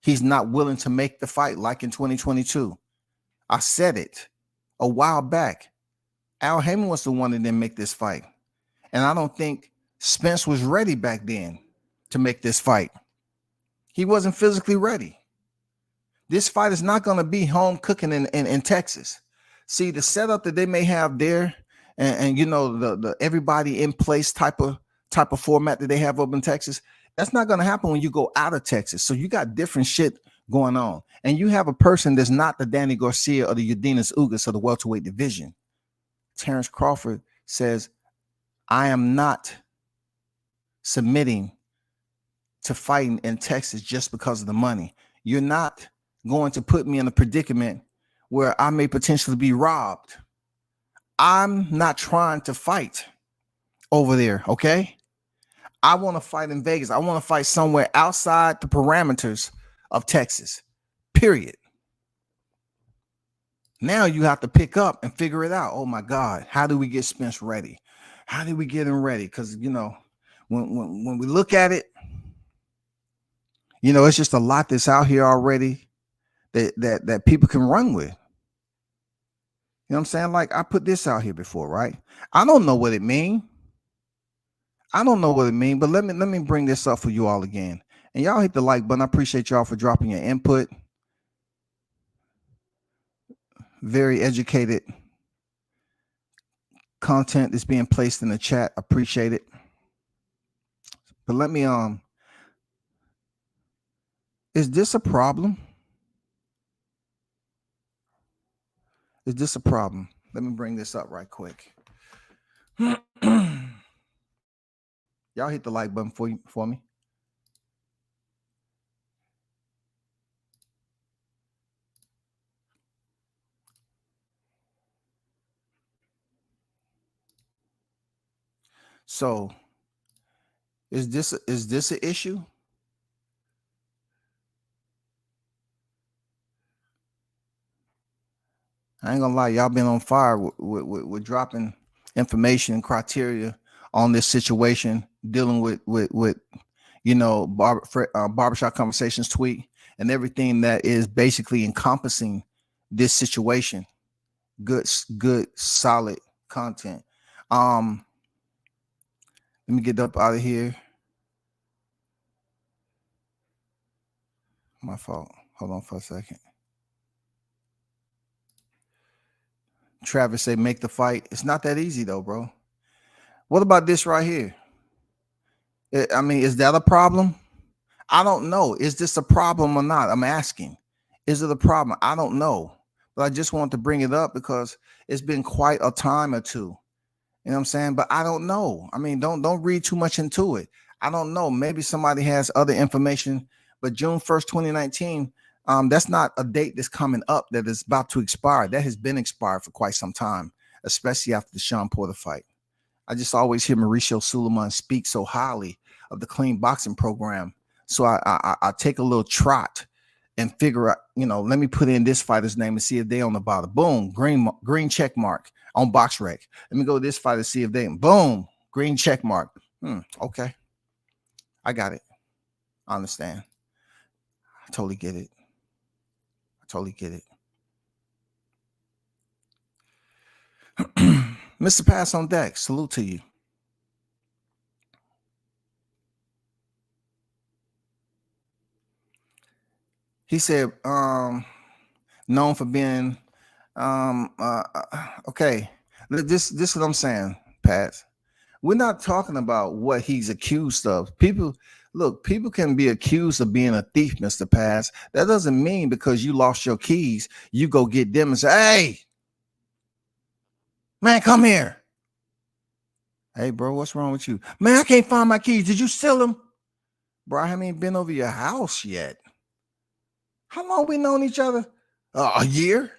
he's not willing to make the fight like in 2022. I said it a while back. Al Haymon was the one that didn't make this fight. And I don't think Spence was ready back then to make this fight. He wasn't physically ready. This fight is not going to be home cooking in Texas. See, the setup that they may have there and you know, the everybody in place type of format that they have up in Texas, that's not going to happen when you go out of Texas. So you got different shit going on. And you have a person that's not the Danny Garcia or the Udinas Ugas of the welterweight division. Terrence Crawford says, I am not submitting to fighting in Texas just because of the money. You're not going to put me in a predicament where I may potentially be robbed. I'm not trying to fight over there, okay? I want to fight in Vegas. I want to fight somewhere outside the parameters of Texas, period. Now you have to pick up and figure it out. Oh my God, how do we get Spence ready? How do we get him ready? Because, you know, when we look at it, you know, it's just a lot that's out here already that people can run with. You know what I'm saying? Like, I put this out here before, right? I don't know what it means. I don't know what it means, but let me bring this up for you all again. And y'all hit the like button. I appreciate y'all for dropping your input. Very educated content is being placed in the chat. Appreciate it. But let me is this a problem? Is this a problem? Let me bring this up right quick. Y'all hit the like button for me. So is this an issue? I ain't gonna lie, y'all been on fire with dropping information and criteria on this situation, dealing with you know, barbershop conversations tweet and everything that is basically encompassing this situation. Good solid content. Let me get up out of here. My fault. Hold on for a second. Travis say make the fight. It's not that easy though, bro. What about this right here? I mean, is that a problem? I don't know. Is this a problem or not? I'm asking. Is it a problem? I don't know. But I just want to bring it up because it's been quite a time or two. You know what I'm saying? But I don't know. I mean, don't read too much into it. I don't know. Maybe somebody has other information. But June 1st, 2019, that's not a date that's coming up that is about to expire. That has been expired for quite some time, especially after the Sean Porter fight. I just always hear Mauricio Suleiman speak so highly of the clean boxing program. So I take a little trot and figure out, you know, let me put in this fighter's name and see if they on the bottom. Boom, green check mark on BoxRec. Let me go to this fighter, see if they, boom, green check mark. Okay. I got it. I understand. I totally get it. Mr. Pass on deck, salute to you. He said, known for being, okay. This is what I'm saying, Pat. We're not talking about what he's accused of. People can be accused of being a thief, Mr. Pass. That doesn't mean because you lost your keys, you go get them and say, hey, man, come here. Hey, bro, what's wrong with you? Man, I can't find my keys. Did you steal them? Bro, I haven't even been over your house yet. How long we known each other? A year?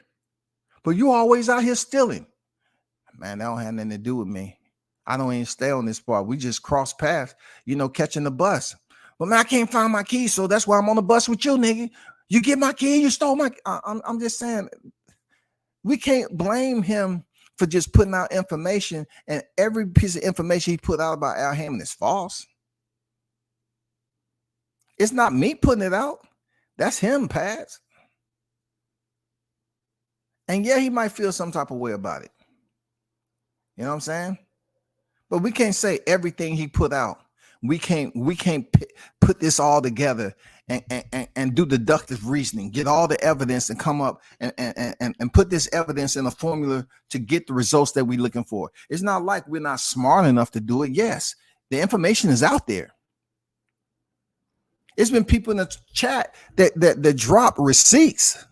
But you always out here stealing. Man, that don't have nothing to do with me. I don't even stay on this part. We just cross paths, you know, catching the bus. But man, I can't find my keys, so that's why I'm on the bus with you, nigga. You get my key, you stole my. I'm just saying, we can't blame him for just putting out information, and every piece of information he put out about Al Haymon is false. It's not me putting it out. That's him, Paz. And yeah, he might feel some type of way about it. You know what I'm saying? But we can't say everything he put out. We can't put this all together and do deductive reasoning, get all the evidence and come up and put this evidence in a formula to get the results that we're looking for. It's not like we're not smart enough to do it. Yes, the information is out there. It's been people in the chat that drop receipts,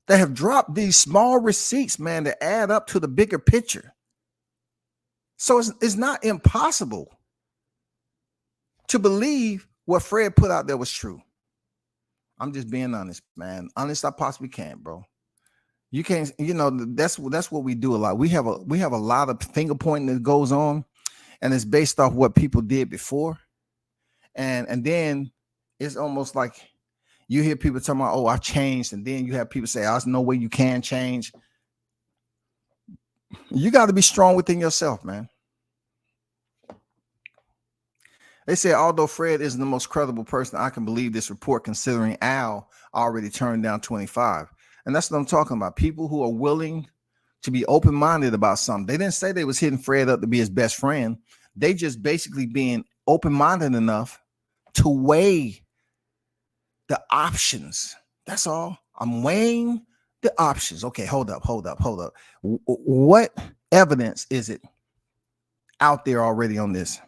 that have dropped these small receipts, man, that add up to the bigger picture. So it's not impossible to believe what Fred put out there was true. I'm just being honest, man. Honest I possibly can, bro. You can't, that's what we do a lot. We have a lot of finger pointing that goes on, and it's based off what people did before. And then it's almost like you hear people talking about, oh, I changed, and then you have people say, there's no way you can change. You got to be strong within yourself, man. They say, although Fred isn't the most credible person, I can believe this report, considering Al already turned down 25. And that's what I'm talking about. People who are willing to be open-minded about something. They didn't say they was hitting Fred up to be his best friend. They just basically being open-minded enough to weigh the options. That's all. I'm weighing the options. Okay, hold up. What evidence is it out there already on this?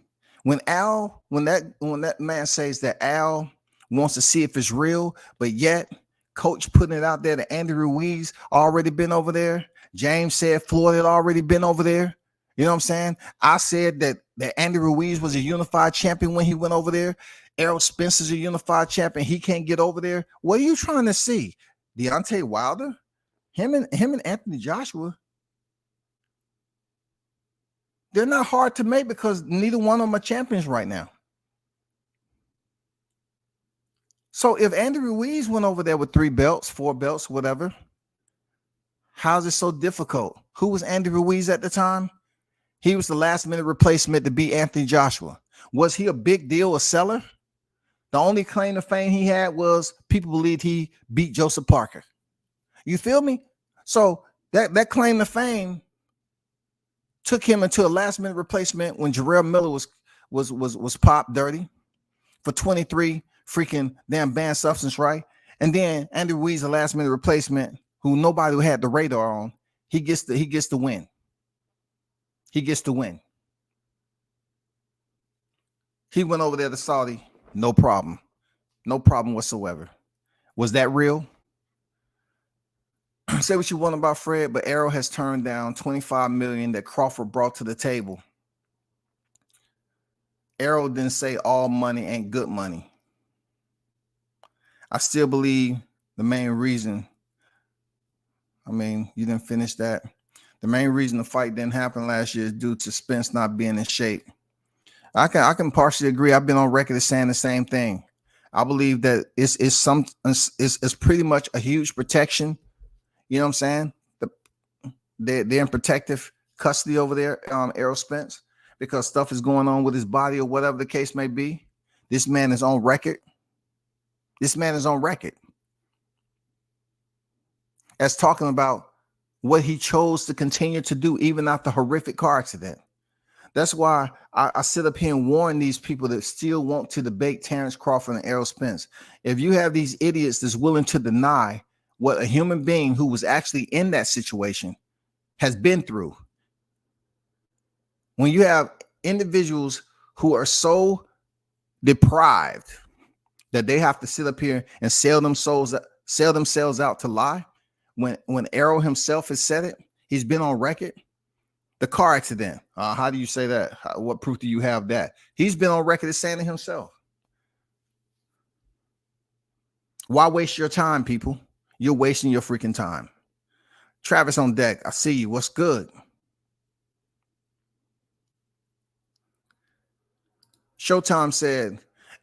When that man says that Al wants to see if it's real, but yet coach putting it out there that Andy Ruiz already been over there. James said Floyd had already been over there. You know what I'm saying? I said that Andy Ruiz was a unified champion when he went over there. Errol Spence is a unified champion. He can't get over there. What are you trying to see? Deontay Wilder? Him and Anthony Joshua? They're not hard to make because neither one of them are champions right now. So if Andy Ruiz went over there with 3 belts, 4 belts, whatever, how's it so difficult? Who was Andy Ruiz at the time? He was the last minute replacement to beat Anthony Joshua. Was he a big deal, a seller? The only claim to fame he had was people believed he beat Joseph Parker. You feel me? So that claim to fame took him into a last minute replacement when Jarrell Miller was popped dirty for 23 freaking damn banned substance, right? And then Andy Ruiz, a last minute replacement who nobody had the radar on. He gets the win. He gets the win. He went over there to Saudi, no problem whatsoever. Was that real? Say what you want about Fred, but Errol has turned down $25 million that Crawford brought to the table. Errol didn't say all money ain't good money. I still believe the main reason, you didn't finish that. The main reason the fight didn't happen last year is due to Spence not being in shape. I can partially agree. I've been on record as saying the same thing. I believe that it's pretty much a huge protection. You know what I'm saying? They're in protective custody over there, Errol Spence, because stuff is going on with his body or whatever the case may be. This man is on record. As talking about what he chose to continue to do even after a horrific car accident. That's why I sit up here and warn these people that still want to debate Terrence Crawford and Errol Spence. If you have these idiots that's willing to deny what a human being who was actually in that situation has been through, when you have individuals who are so deprived that they have to sit up here and sell themselves out to lie, when Errol himself has said it, he's been on record. The car accident. How do you say that? What proof do you have that? He's been on record as saying it himself. Why waste your time, people? You're wasting your freaking time. Travis on deck. I see you. What's good? Showtime said,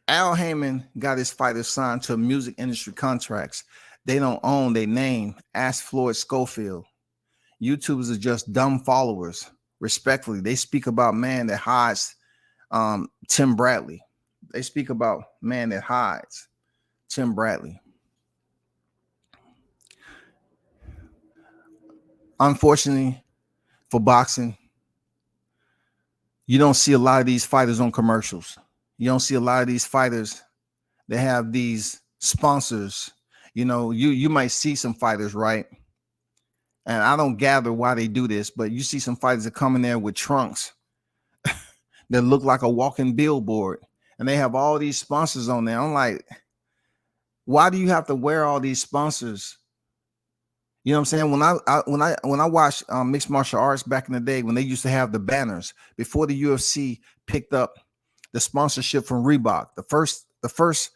Al Haymon got his fighters signed to music industry contracts. They don't own their name. Ask Floyd Schofield. YouTubers are just dumb followers. Respectfully, they speak about man that hides Tim Bradley. They speak about man that hides Tim Bradley. Unfortunately for boxing, you don't see a lot of these fighters on commercials. You don't see a lot of these fighters that have these sponsors. You know, you might see some fighters, right? And I don't gather why they do this, but you see some fighters that come in there with trunks that look like a walking billboard, and they have all these sponsors on there. I'm like, why do you have to wear all these sponsors? You know what I'm saying? When I watched mixed martial arts back in the day, when they used to have the banners before the UFC picked up the sponsorship from Reebok, the first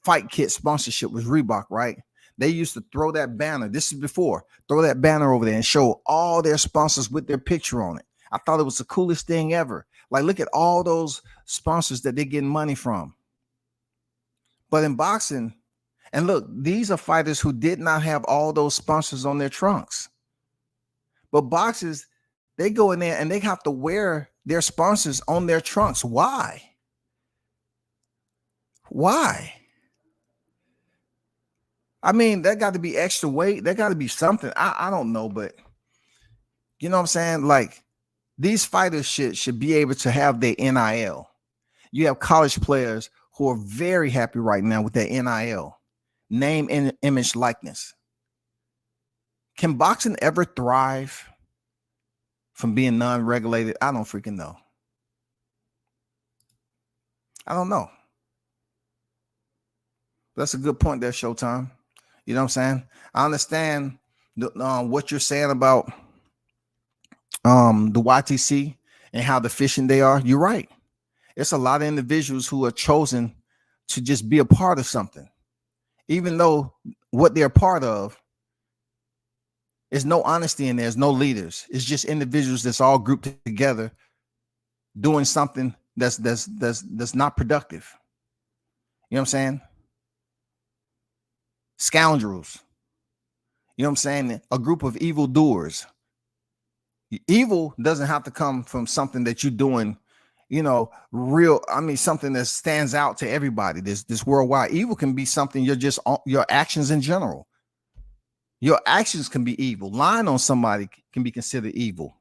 fight kit sponsorship was Reebok, right? They used to throw that banner. This is before, throw that banner over there and show all their sponsors with their picture on it. I thought it was the coolest thing ever. Like, look at all those sponsors that they're getting money from. But in boxing, and look, these are fighters who did not have all those sponsors on their trunks. But boxers, they go in there and they have to wear their sponsors on their trunks. Why? Why? I mean, that got to be extra weight. That got to be something. I don't know, but you know what I'm saying? Like, these fighters should be able to have their NIL. You have college players who are very happy right now with their NIL, name, image, likeness. Can boxing ever thrive from being non-regulated? I don't freaking know. I don't know. That's a good point there, Showtime. You know what I'm saying? I understand what you're saying about the YTC and how deficient they are. You're right. It's a lot of individuals who are chosen to just be a part of something, even though what they're part of is no honesty in there, there's no leaders. It's just individuals that's all grouped together doing something that's not productive. You know what I'm saying? Scoundrels. You know what I'm saying? A group of evildoers. Evil doesn't have to come from something that you're doing, you know, real. I mean, something that stands out to everybody. This worldwide. Evil can be something you're just your actions in general. Your actions can be evil. Lying on somebody can be considered evil.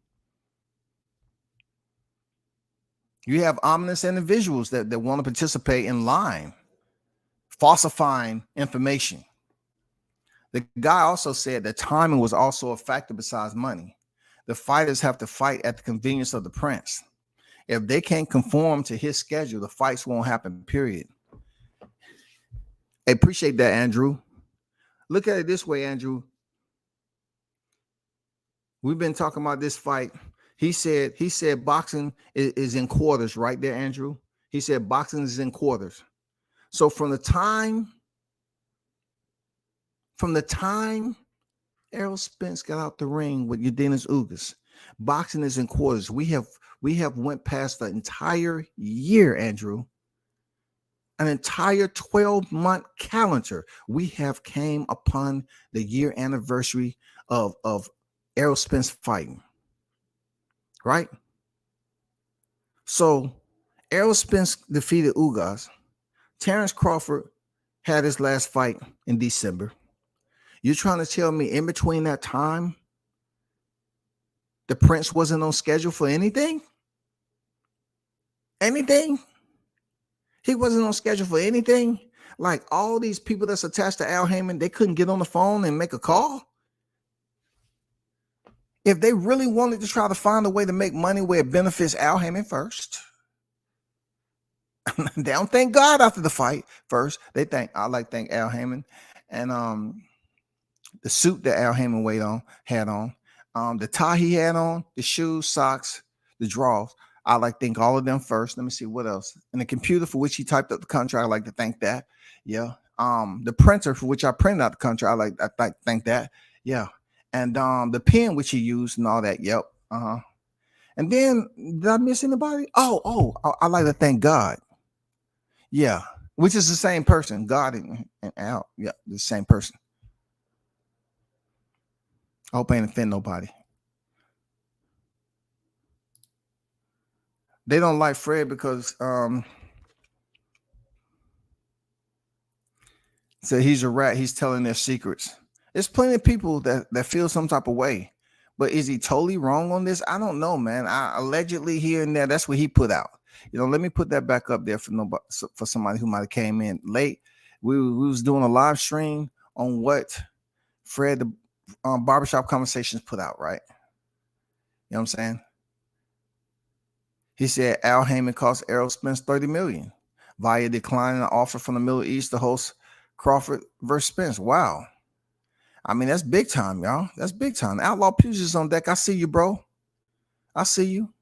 You have ominous individuals that want to participate in lying, falsifying information. The guy also said that timing was also a factor besides money. The fighters have to fight at the convenience of the prince. If they can't conform to his schedule, the fights won't happen, period. I appreciate that, Andrew. Look at it this way, Andrew. We've been talking about this fight. He said boxing is in quarters, right there, Andrew. He said boxing is in quarters. So from the time Errol Spence got out the ring with Udenis Ugas, boxing is in quarters. We have went past the entire year, Andrew. An entire 12-month calendar. We have came upon the year anniversary of Errol Spence fighting. Right? So Errol Spence defeated Ugas. Terrence Crawford had his last fight in December. You're trying to tell me in between that time, the Prince wasn't on schedule for anything? Anything? He wasn't on schedule for anything? Like all these people that's attached to Al Haymon, they couldn't get on the phone and make a call? If they really wanted to try to find a way to make money where it benefits Al Haymon first, they don't thank God after the fight first. They thank Al Haymon and the suit that Al Haymon had on, the tie he had on, the shoes, socks, the drawers. I like to thank all of them first. Let me see what else. And the computer for which he typed up the contract, I like to thank that. Yeah. The printer for which I printed out the contract, I thank that. Yeah. And the pen which he used and all that. Yep. And then did I miss anybody? Oh, I like to thank God. Yeah, which is the same person, God and Al. Yeah, the same person. I hope I ain't offend nobody. They don't like Fred because so he's a rat. He's telling their secrets. There's plenty of people that feel some type of way, but is he totally wrong on this? I don't know, man. Allegedly here and there, that's what he put out. Let me put that back up there for somebody who might have came in late. We was doing a live stream on what Fred the Barbershop Conversations put out, right? You know what I'm saying? He said Al Haymon cost Errol Spence $30 million via declining an offer from the Middle East to host Crawford versus Spence. Wow. I mean, that's big time, y'all. That's big time. Outlaw Pugilist on deck. I see you, bro. I see you.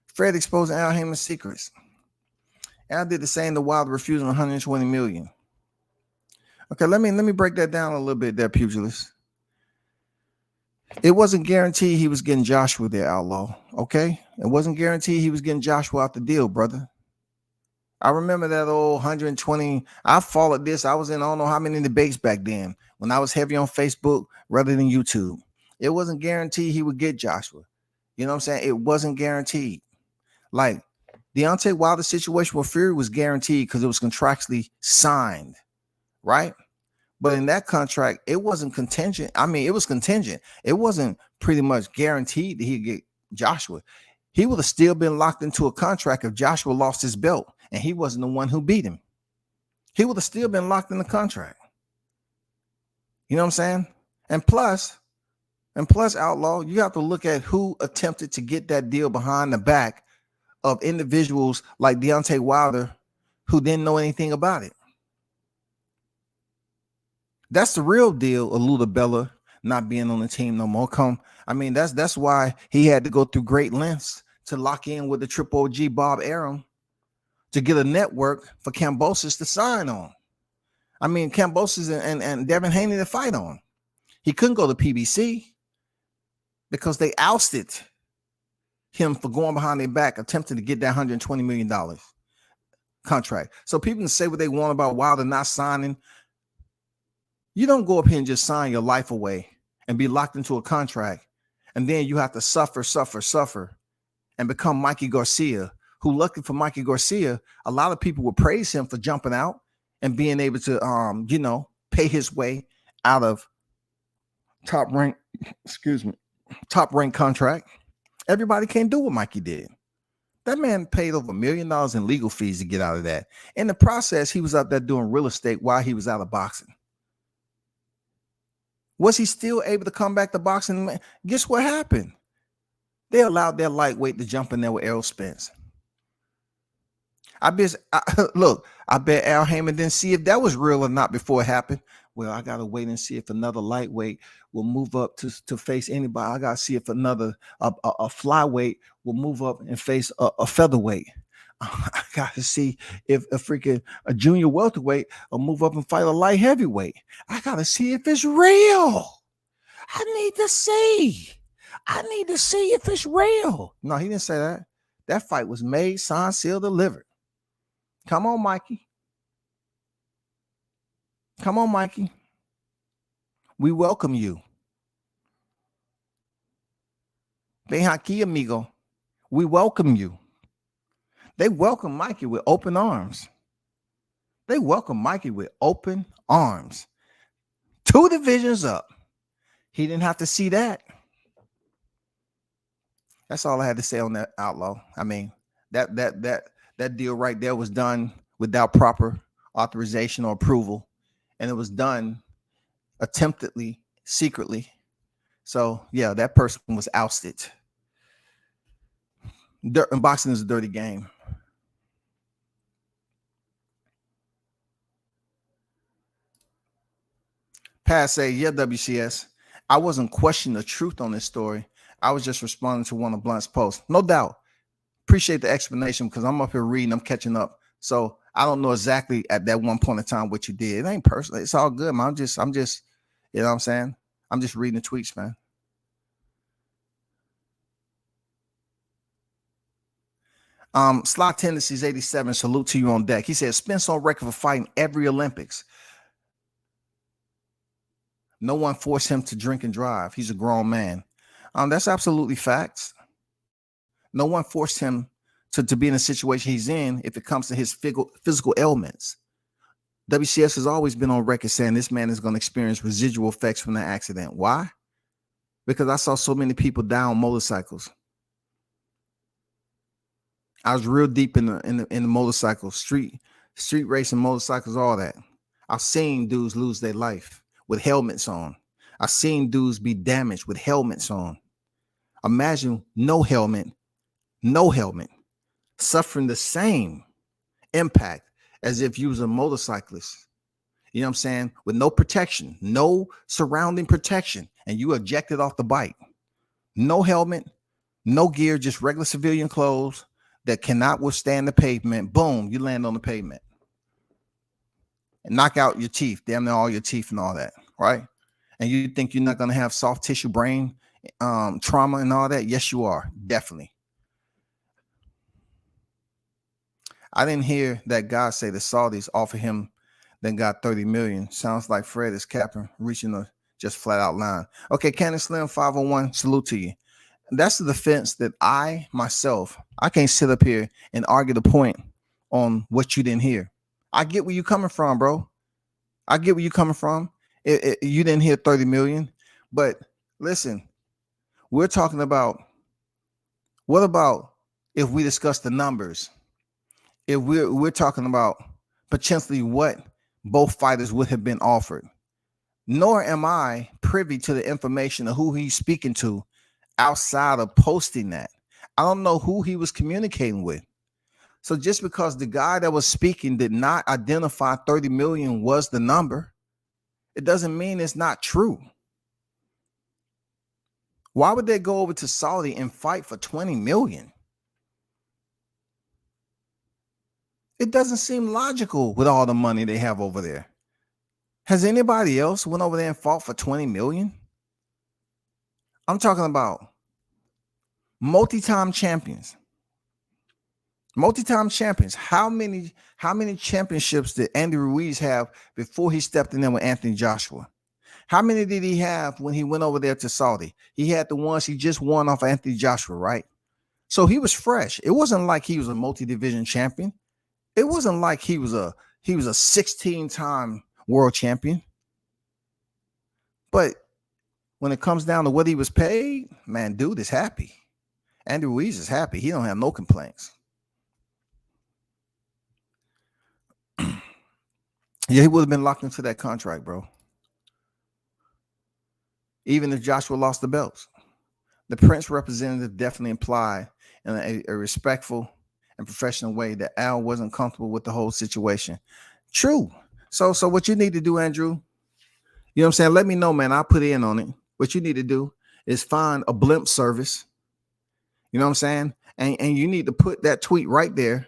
Fred exposing Al Haymon's secrets. Al did the same to Wilder, refusing $120 million. Okay, let me break that down a little bit there, Pugilist. It wasn't guaranteed he was getting Joshua there, Outlaw. Okay? It wasn't guaranteed he was getting Joshua out the deal, brother. I remember that old 120. I followed this. I was in I don't know how many debates back then when I was heavy on Facebook rather than YouTube. It wasn't guaranteed he would get Joshua. You know what I'm saying? It wasn't guaranteed. Like Deontay Wilder's situation with Fury was guaranteed because it was contractually signed, right? But in that contract, it wasn't contingent. I mean, it was contingent. It wasn't pretty much guaranteed that he'd get Joshua. He would have still been locked into a contract if Joshua lost his belt and he wasn't the one who beat him. He would have still been locked in the contract. You know what I'm saying? And plus, Outlaw, you have to look at who attempted to get that deal behind the back of individuals like Deontay Wilder who didn't know anything about it. That's the real deal of Luda Bella not being on the team no more. That's why he had to go through great lengths to lock in with the Triple G Bob Arum to get a network for Kambosos to sign on. I mean, Kambosos and Devin Haney to fight on. He couldn't go to PBC because they ousted him for going behind their back, attempting to get that $120 million contract. So people can say what they want about Wilder not signing. You don't go up here and just sign your life away and be locked into a contract, and then you have to suffer, and become Mikey Garcia, who, lucky for Mikey Garcia, a lot of people would praise him for jumping out and being able to, pay his way out of top rank contract. Everybody can't do what Mikey did. That man paid over $1 million in legal fees to get out of that. In the process, he was out there doing real estate while he was out of boxing. Was he still able to come back to boxing? Guess what happened? They allowed their lightweight to jump in there with Errol Spence. I bet Al Haymon didn't see if that was real or not before it happened. Well, I got to wait and see if another lightweight will move up to face anybody. I got to see if another a flyweight will move up and face a featherweight. I got to see if a junior welterweight will move up and fight a light heavyweight. I got to see if it's real. I need to see if it's real. No, he didn't say that. That fight was made, signed, sealed, delivered. Come on, Mikey. We welcome you. Ven aquí, amigo. We welcome you. They welcome Mikey with open arms. 2 divisions up. He didn't have to see that. That's all I had to say on that, Outlaw. I mean, that deal right there was done without proper authorization or approval, and it was done attemptedly, secretly. So yeah, that person was ousted. And boxing is a dirty game. Say, yeah, WCS. I wasn't questioning the truth on this story. I was just responding to one of Blunt's posts. No doubt. Appreciate the explanation because I'm up here reading, I'm catching up. So I don't know exactly at that one point in time what you did. It ain't personal. It's all good, man. I'm just, you know what I'm saying? I'm just reading the tweets, man. Slot Tendencies 87, salute to you on deck. He said, Spence on record for fighting every Olympics. No one forced him to drink and drive. He's a grown man. That's absolutely facts. No one forced him to be in a situation he's in if it comes to his physical ailments. WCS has always been on record saying this man is going to experience residual effects from the accident. Why? Because I saw so many people die on motorcycles. I was real deep in the motorcycle, street racing, motorcycles, all that. I've seen dudes lose their life with helmets on. I've seen dudes be damaged with helmets on. Imagine no helmet, suffering the same impact as if you was a motorcyclist. You know what I'm saying? With no protection, no surrounding protection, and you ejected off the bike. No helmet, no gear, just regular civilian clothes that cannot withstand the pavement. Boom, you land on the pavement. And knock out your teeth, damn near all your teeth and all that, right? And you think you're not going to have soft tissue brain trauma and all that? Yes, you are, definitely. I didn't hear that guy say the Saudis offer him then got 30 million. Sounds like Fred is capping, reaching a just flat out line. Okay, Cannon Slim 501, salute to you. That's the defense that I can't sit up here and argue the point on what you didn't hear. I get where you're coming from, bro. I get where you're coming from. You didn't hear 30 million, but listen, we're talking about, what about if we discuss the numbers? If we're talking about potentially what both fighters would have been offered. Nor am I privy to the information of who he's speaking to outside of posting that. I don't know who he was communicating with. So just because the guy that was speaking did not identify 30 million was the number, it doesn't mean it's not true. Why would they go over to Saudi and fight for 20 million? It doesn't seem logical with all the money they have over there. Has anybody else went over there and fought for 20 million? I'm talking about multi-time champions. Multi-time champions. How many championships did Andy Ruiz have before he stepped in there with Anthony Joshua? How many did he have when he went over there to Saudi? He had the ones he just won off of Anthony Joshua, right? So he was fresh. It wasn't like he was a multi-division champion. It wasn't like he was a 16-time world champion. But when it comes down to what he was paid, man, dude is happy. Andy Ruiz is happy. He don't have no complaints. Yeah, he would have been locked into that contract, bro. Even if Joshua lost the belts. The Prince representative definitely implied in a respectful and professional way that Al wasn't comfortable with the whole situation. True. So what you need to do, Andrew, you know what I'm saying? Let me know, man. I'll put in on it. What you need to do is find a blimp service. You know what I'm saying? And you need to put that tweet right there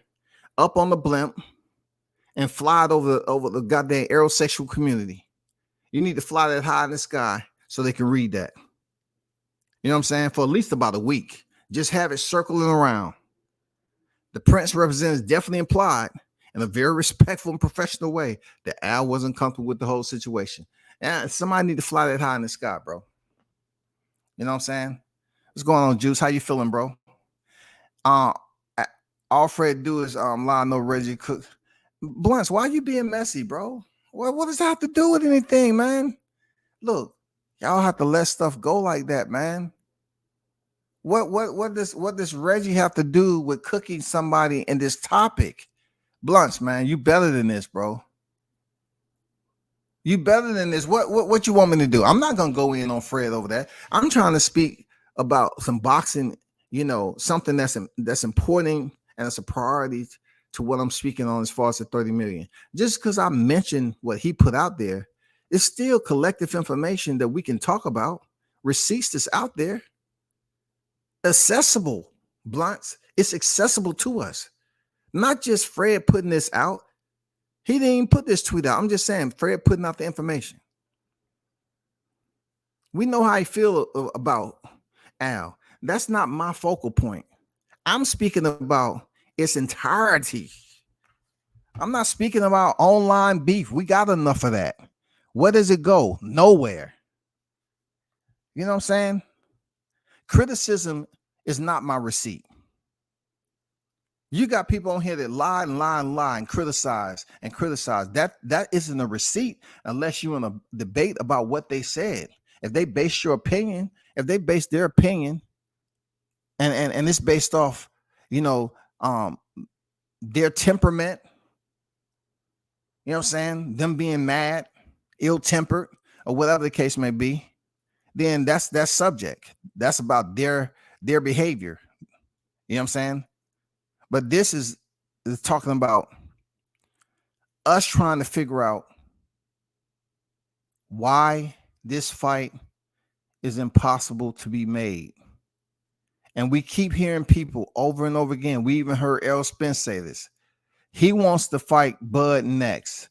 up on the blimp and fly it over the goddamn aerosexual community. You need to fly that high in the sky so they can read that. You know what I'm saying? For at least about a week. Just have it circling around. The Prince representative definitely implied in a very respectful and professional way that Al wasn't comfortable with the whole situation. And somebody need to fly that high in the sky, bro. You know what I'm saying? What's going on, Juice? How you feeling, bro? All Fred do is lie no Reggie Cook. Blunts, why you being messy, bro? What does that have to do with anything, man? Look, y'all have to let stuff go like that, man. What does Reggie have to do with cooking somebody in this topic? Blunts, man, you better than this, bro. You better than this. What you want me to do? I'm not gonna go in on Fred over that. I'm trying to speak about some boxing, you know, something that's important and it's a priority to what I'm speaking on as far as the 30 million. Just because I mentioned what he put out there, it's still collective information that we can talk about. Receipts that's out there. Accessible, Blunts. It's accessible to us. Not just Fred putting this out. He didn't even put this tweet out. I'm just saying Fred putting out the information. We know how he feel about Al. That's not my focal point. I'm speaking about its entirety. I'm not speaking about online beef. We got enough of that. Where does it go? Nowhere. You know what I'm saying? Criticism is not my receipt. You got people on here that lie and criticize and criticize. That isn't a receipt unless you're in a debate about what they said. If they base your opinion, if they base their opinion, and it's based off, their temperament, you know what I'm saying, them being mad, ill-tempered, or whatever the case may be, then that's subject. That's about their behavior. You know what I'm saying? But this is talking about us trying to figure out why this fight is impossible to be made. And we keep hearing people over and over again. We even heard Errol Spence say this. He wants to fight Bud next.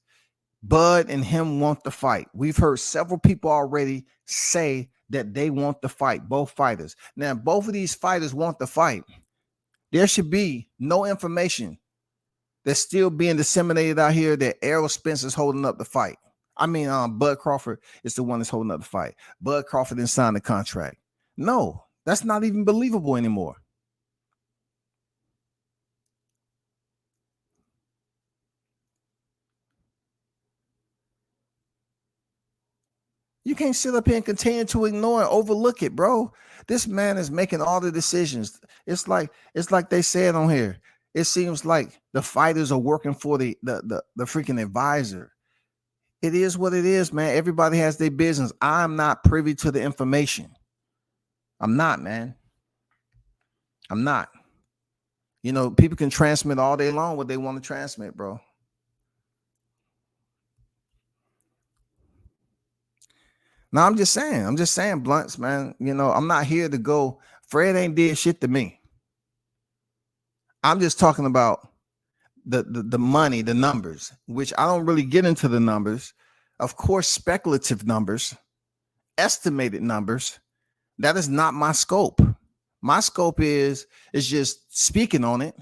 Bud and him want to fight. We've heard several people already say that they want to fight, both fighters. Now, both of these fighters want to fight. There should be no information that's still being disseminated out here that Errol Spence is holding up the fight. I mean, Bud Crawford is the one that's holding up the fight. Bud Crawford didn't sign the contract. No, that's not even believable anymore. You can't sit up here and continue to ignore and overlook it, bro. This man is making all the decisions. It's like they said on here. It seems like the fighters are working for the freaking advisor. It is what it is, man. Everybody has their business. I'm not privy to the information. I'm not, man. I'm not. People can transmit all day long what they want to transmit, bro. No, I'm just saying, Blunts, man. I'm not here to go. Fred ain't did shit to me. I'm just talking about the money, the numbers, which I don't really get into the numbers. Of course, speculative numbers, estimated numbers. That is not my scope. My scope is just speaking on it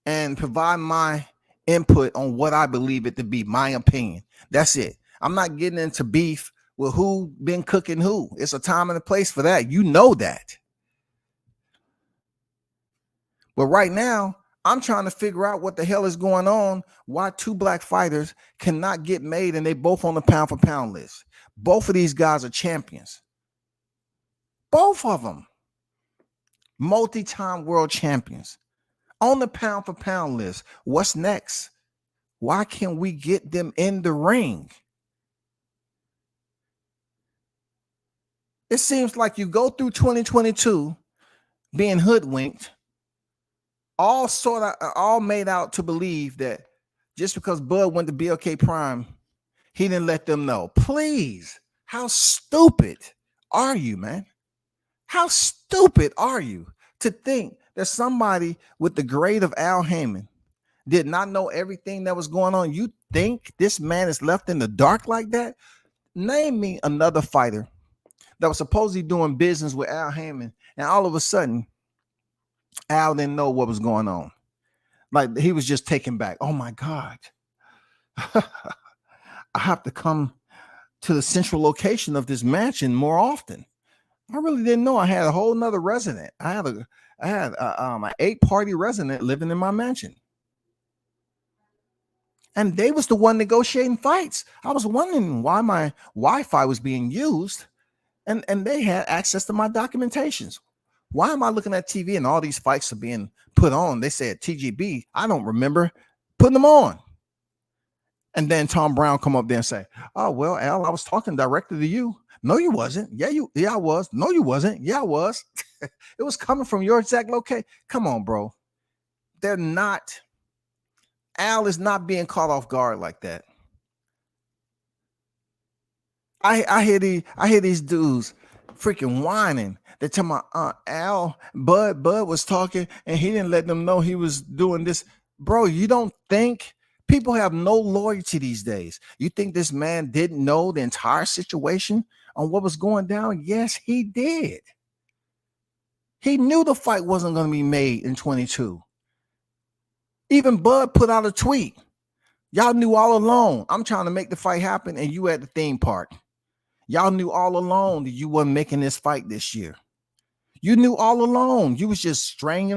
and provide my input on what I believe it to be, my opinion. That's it. I'm not getting into beef with who been cooking who. It's a time and a place for that. You know that. But right now, I'm trying to figure out what the hell is going on, why two black fighters cannot get made, and they both on the pound for pound list. Both of these guys are champions. Both of them. Multi-time world champions. On the pound for pound list. What's next? Why can't we get them in the ring? It seems like you go through 2022 being hoodwinked, all made out to believe that just because Bud went to BLK Prime, he didn't let them know. Please, how stupid are you, man? How stupid are you to think that somebody with the grade of Al Haymon did not know everything that was going on? You think this man is left in the dark like that? Name me another fighter that was supposedly doing business with Al Haymon, and all of a sudden, Al didn't know what was going on. Like he was just taken back. Oh my God. I have to come to the central location of this mansion more often. I really didn't know I had a whole nother resident. I had an 8-party resident living in my mansion. And they was the one negotiating fights. I was wondering why my Wi-Fi was being used. And they had access to my documentations. Why am I looking at TV and all these fights are being put on? They said TGB. I don't remember putting them on. And then Tom Brown come up there and say, "Oh, well, Al, I was talking directly to you." No, you wasn't. Yeah, I was. No, you wasn't. Yeah, I was. It was coming from your exact location. Come on, bro. They're not. Al is not being caught off guard like that. I hear these dudes freaking whining. They tell my Al, Bud was talking and he didn't let them know he was doing this. Bro, you don't think people have no loyalty these days? You think this man didn't know the entire situation on what was going down? Yes, he did. He knew the fight wasn't going to be made in 22. Even Bud put out a tweet. Y'all knew all along. I'm trying to make the fight happen, and you at the theme park. Y'all knew all along that you wasn't making this fight this year. You knew all along. You was just stringing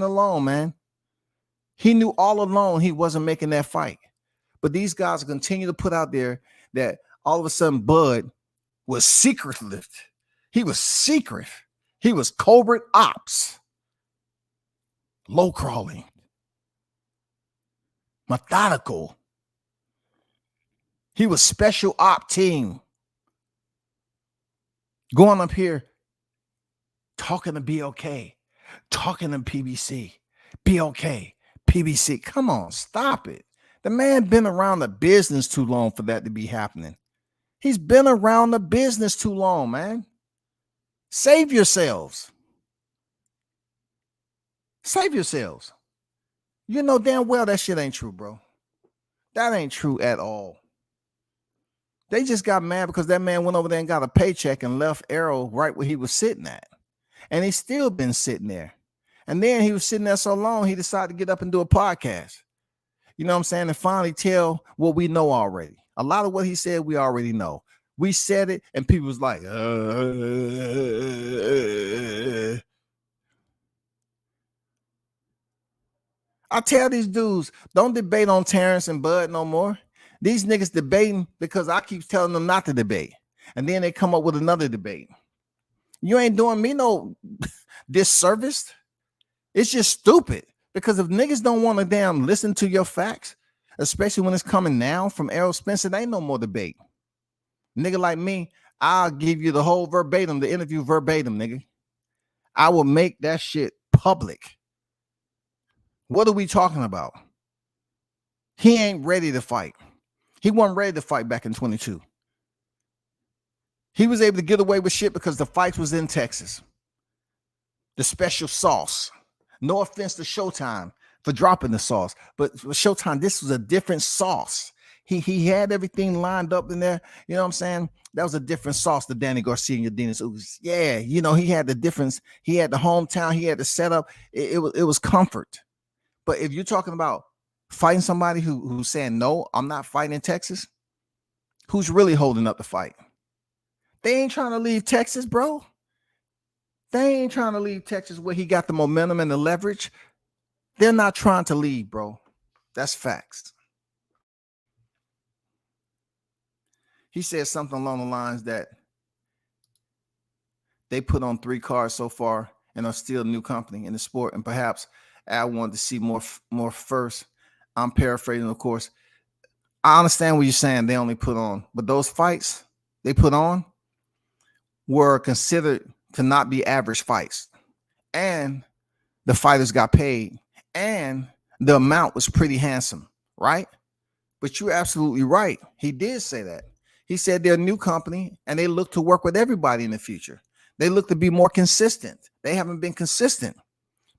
along, man. He knew all along he wasn't making that fight. But these guys continue to put out there that all of a sudden Bud was secretive. He was secret. He was covert ops. Low crawling. Methodical. He was special op team. Going up here, talking to BLK, talking to PBC, BLK, PBC. Come on, stop it. The man been around the business too long for that to be happening. He's been around the business too long, man. Save yourselves. Save yourselves. You know damn well that shit ain't true, bro. That ain't true at all. They just got mad because that man went over there and got a paycheck and left Arrow right where he was sitting at. And he's still been sitting there. And then he was sitting there so long, he decided to get up and do a podcast. You know what I'm saying? And finally tell what we know already. A lot of what he said, we already know. We said it, and people was like, I tell these dudes, don't debate on Terrence and Bud no more. These niggas debating because I keep telling them not to debate. And then they come up with another debate. You ain't doing me no disservice. It's just stupid. Because if niggas don't want to damn listen to your facts, especially when it's coming now from Errol Spence, it ain't no more debate. Nigga like me, I'll give you the whole verbatim, the interview verbatim, nigga. I will make that shit public. What are we talking about? He ain't ready to fight. He wasn't ready to fight back in 22. He was able to get away with shit because the fight was in Texas. The special sauce. No offense to Showtime for dropping the sauce, but for Showtime, this was a different sauce. He had everything lined up in there. You know what I'm saying? That was a different sauce to Danny Garcia and Yardenis Ugas. Yeah, you know, he had the difference. He had the hometown. He had the setup. It was comfort. But if you're talking about fighting somebody who's saying, no, I'm not fighting in Texas, who's really holding up the fight? They ain't trying to leave Texas, bro. They ain't trying to leave Texas where he got the momentum and the leverage. They're not trying to leave, bro. That's facts. He said something along the lines that they put on 3 cards so far and are still a new company in the sport. And perhaps I wanted to see more first. I'm paraphrasing, of course. I understand what you're saying. They only put on, but those fights they put on were considered to not be average fights. And the fighters got paid. And the amount was pretty handsome, right? But you're absolutely right. He did say that. He said they're a new company and they look to work with everybody in the future. They look to be more consistent. They haven't been consistent.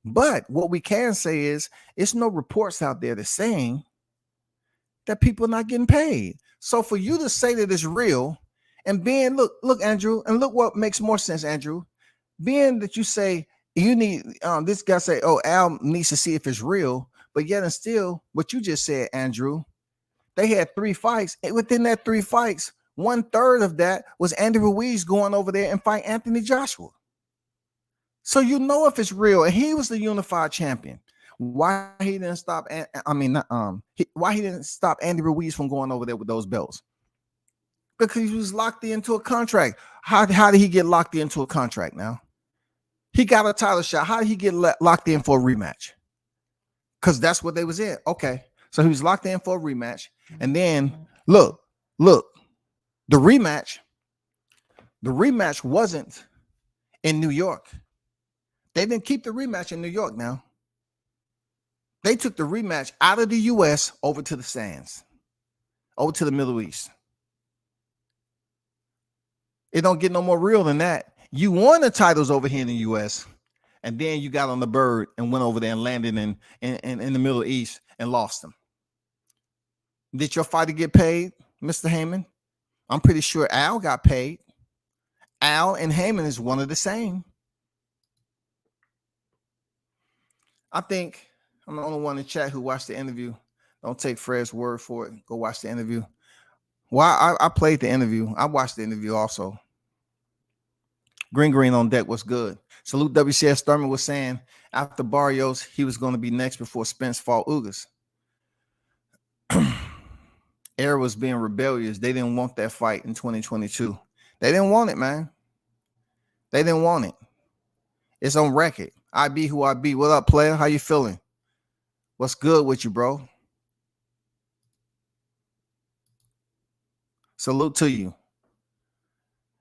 But what we can say is it's no reports out there that's saying that people are not getting paid. So for you to say that it's real and being, look, Andrew, and look what makes more sense, Andrew, being that you say you need, this guy say, oh, Al needs to see if it's real, but yet and still what you just said, Andrew, they had 3 fights. And within that 3 fights, 1/3 of that was Andy Ruiz going over there and fight Anthony Joshua. So you know if it's real, and he was the unified champion. Why he didn't stop? Why he didn't stop Andy Ruiz from going over there with those belts? Because he was locked into a contract. How did he get locked into a contract? Now he got a title shot. How did he get locked in for a rematch? Because that's what they was in. Okay, so he was locked in for a rematch, and then look, the rematch wasn't in New York. They didn't keep the rematch in New York now. They took the rematch out of the U.S. over to the sands, over to the Middle East. It don't get no more real than that. You won the titles over here in the U.S., and then you got on the bird and went over there and landed in the Middle East and lost them. Did your fighter get paid, Mr. Haymon? I'm pretty sure Al got paid. Al and Haymon is one of the same. I think I'm the only one in chat who watched the interview. Don't take Fred's word for it. Go watch the interview. Well, I played the interview. I watched the interview also. Green on deck was good. Salute WCS Thurman was saying after Barrios, he was going to be next before Spence fought Ugas. Air was being rebellious. They didn't want that fight in 2022. They didn't want it, man. They didn't want it. It's on record. I be who I be. What up, player? How you feeling? What's good with you, bro? Salute to you.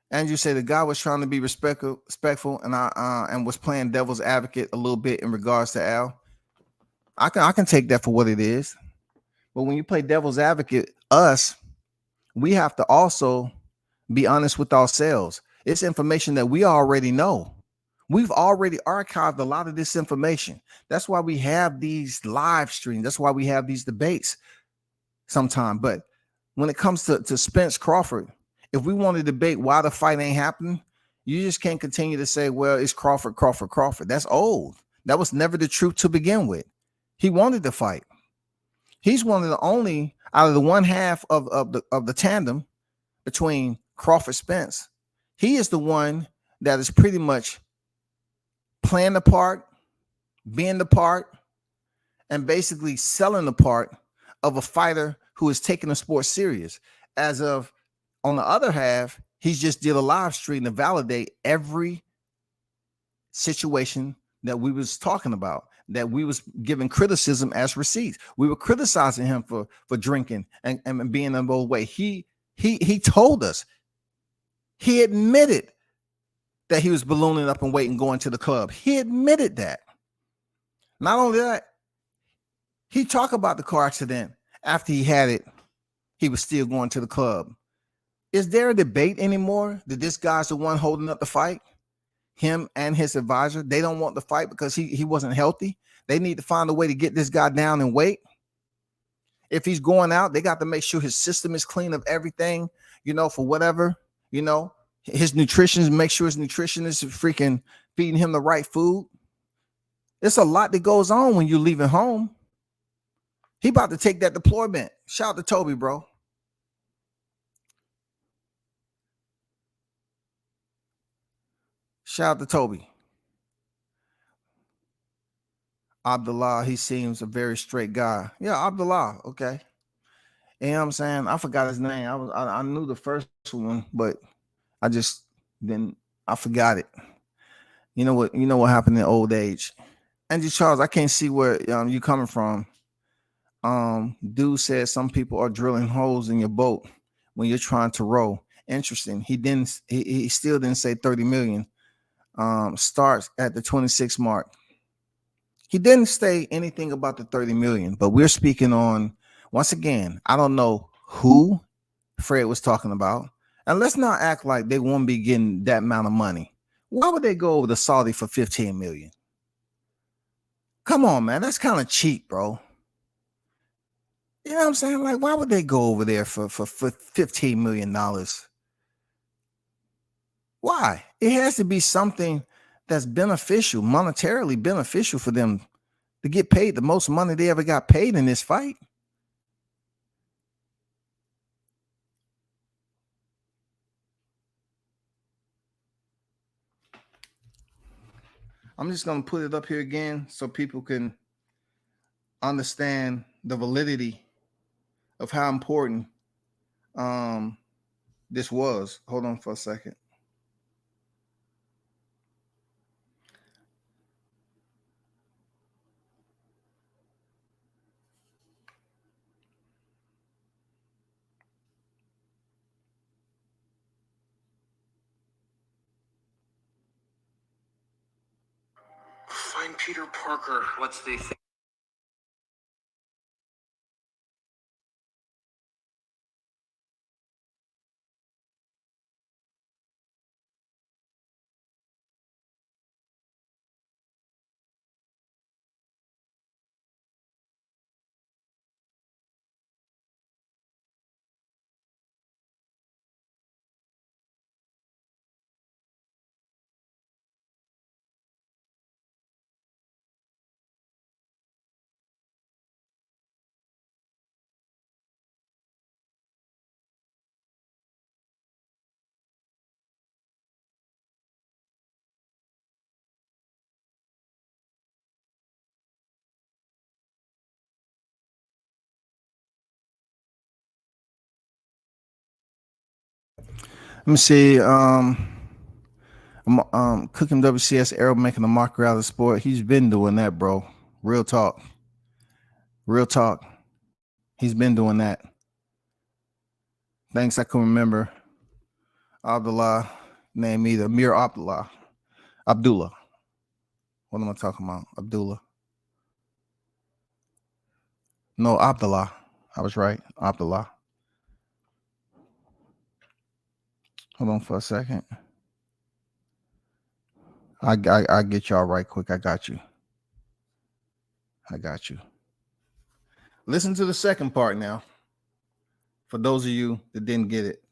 And you say the guy was trying to be respectful, and and was playing devil's advocate a little bit in regards to Al. I can take that for what it is. But when you play devil's advocate, we have to also be honest with ourselves. It's information that we already know. We've already archived a lot of this information. That's why we have these live streams. That's why we have these debates sometimes. But when it comes to Spence Crawford, if we want to debate why the fight ain't happening, you just can't continue to say, well, it's Crawford. That's old. That was never the truth to begin with. He wanted to fight. He's one of the only out of the one half of the tandem between Crawford Spence. He is the one that is pretty much playing the part, being the part, and basically selling the part of a fighter who is taking the sport serious. As of on the other half, he's just did a live stream to validate every situation that we was talking about, that we was giving criticism as receipts. We were criticizing him for drinking and being in a old way. He told us, he admitted that he was ballooning up and waiting, going to the club. He admitted that. Not only that, he talked about the car accident after he had it. He was still going to the club. Is there a debate anymore that this guy's the one holding up the fight? Him and his advisor, they don't want the fight because he wasn't healthy. They need to find a way to get this guy down and wait. If he's going out, they got to make sure his system is clean of everything, for whatever, his nutrition, make sure his nutrition is freaking feeding him the right food. It's a lot that goes on when you're leaving home. He about to take that deployment. Shout out to Toby, bro. Shout out to Toby. Abdullah, he seems a very straight guy. Yeah, Abdullah. Okay. You know what I'm saying? I forgot his name. I knew the first one, but I forgot it. You know what happened in old age. Angie Charles, I can't see where you coming from. Dude said some people are drilling holes in your boat when you're trying to row. Interesting. He still didn't say 30 million. Starts at the 26 mark. He didn't say anything about the 30 million, but we're speaking on, once again, I don't know who Fred was talking about. And let's not act like they won't be getting that amount of money. Why would they go over to Saudi for 15 million? Come on, man. That's kind of cheap, bro. You know what I'm saying? Like, why would they go over there for $15 million? Why? It has to be something that's beneficial, monetarily beneficial for them to get paid the most money they ever got paid in this fight. I'm just going to put it up here again so people can understand the validity of how important this was. Hold on for a second. Find Peter Parker. What's the thing? Let me see. Cooking WCS Arrow making a mockery out of the sport. He's been doing that, bro. Real talk. Real talk. He's been doing that. Thanks, I can remember Abdullah name either. Mir Abdullah. Abdullah. What am I talking about? Abdullah. No, Abdullah. I was right. Abdullah. Hold on for a second. I get y'all right quick. I got you. Listen to the second part now. For those of you that didn't get it.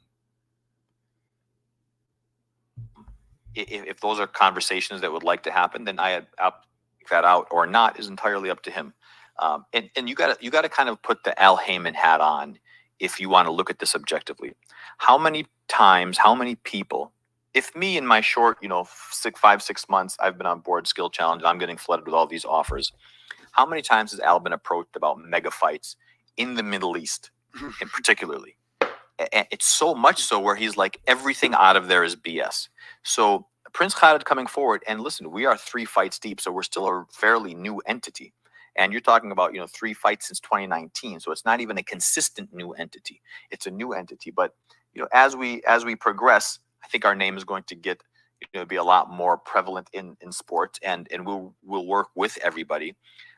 If those are conversations that would like to happen, then I that out or not is entirely up to him. And you got to kind of put the Al Haymon hat on if you want to look at this objectively. How many times, how many people, if me in my short, 5-6 months, I've been on board Skill Challenge, I'm getting flooded with all these offers. How many times has Al been approached about mega fights in the Middle East, in particularly? And it's so much so where he's like, everything out of there is BS. So Prince Khalid coming forward, and listen, we are 3 fights deep, so we're still a fairly new entity. And you're talking about, 3 fights since 2019. So it's not even a consistent new entity. It's a new entity. But, as we progress, I think our name is going to get, be a lot more prevalent in sports, and we'll work with everybody.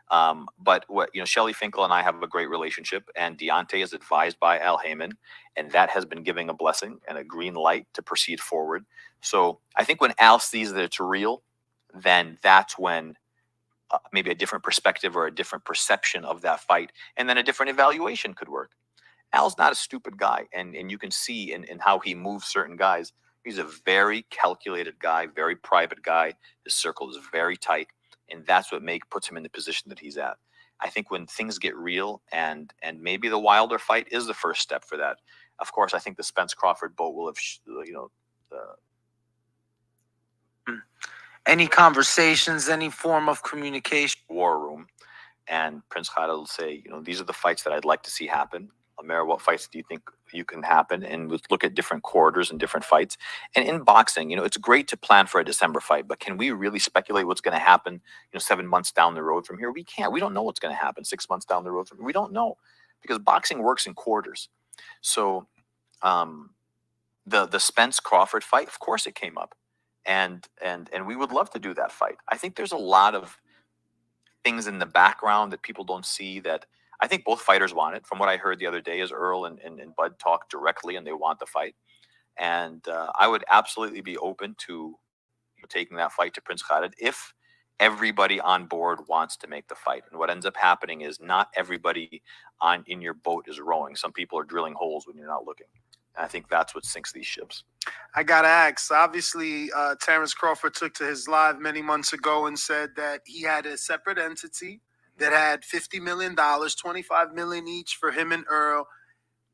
But what, Shelly Finkel and I have a great relationship, and Deontay is advised by Al Haymon, and that has been giving a blessing and a green light to proceed forward. So I think when Al sees that it's real, then that's when maybe a different perspective or a different perception of that fight, and then a different evaluation could work. Al's not a stupid guy, and you can see in how he moves certain guys. He's a very calculated guy, very private guy. His circle is very tight, and that's what puts him in the position that he's at. I think when things get real, and maybe the Wilder fight is the first step for that. Of course, I think the Spence Crawford boat will have, Any conversations, any form of communication. War room, and Prince Khalid will say, these are the fights that I'd like to see happen. Amir, what fights do you think you can happen? And we'll look at different quarters and different fights. And in boxing, it's great to plan for a December fight, but can we really speculate what's going to happen, 7 months down the road from here? We can't. We don't know what's going to happen 6 months down the road from here. We don't know, because boxing works in quarters. So the Spence Crawford fight, of course it came up. And we would love to do that fight. I think there's a lot of things in the background that people don't see that I think both fighters want it. From what I heard the other day is Earl and Bud talk directly, and they want the fight. And I would absolutely be open to taking that fight to Prince Khalid if everybody on board wants to make the fight. And what ends up happening is not everybody in your boat is rowing. Some people are drilling holes when you're not looking. And I think that's what sinks these ships. I got to ask, obviously, Terrence Crawford took to his live many months ago and said that he had a separate entity that had $50 million, $25 million each for him and Earl.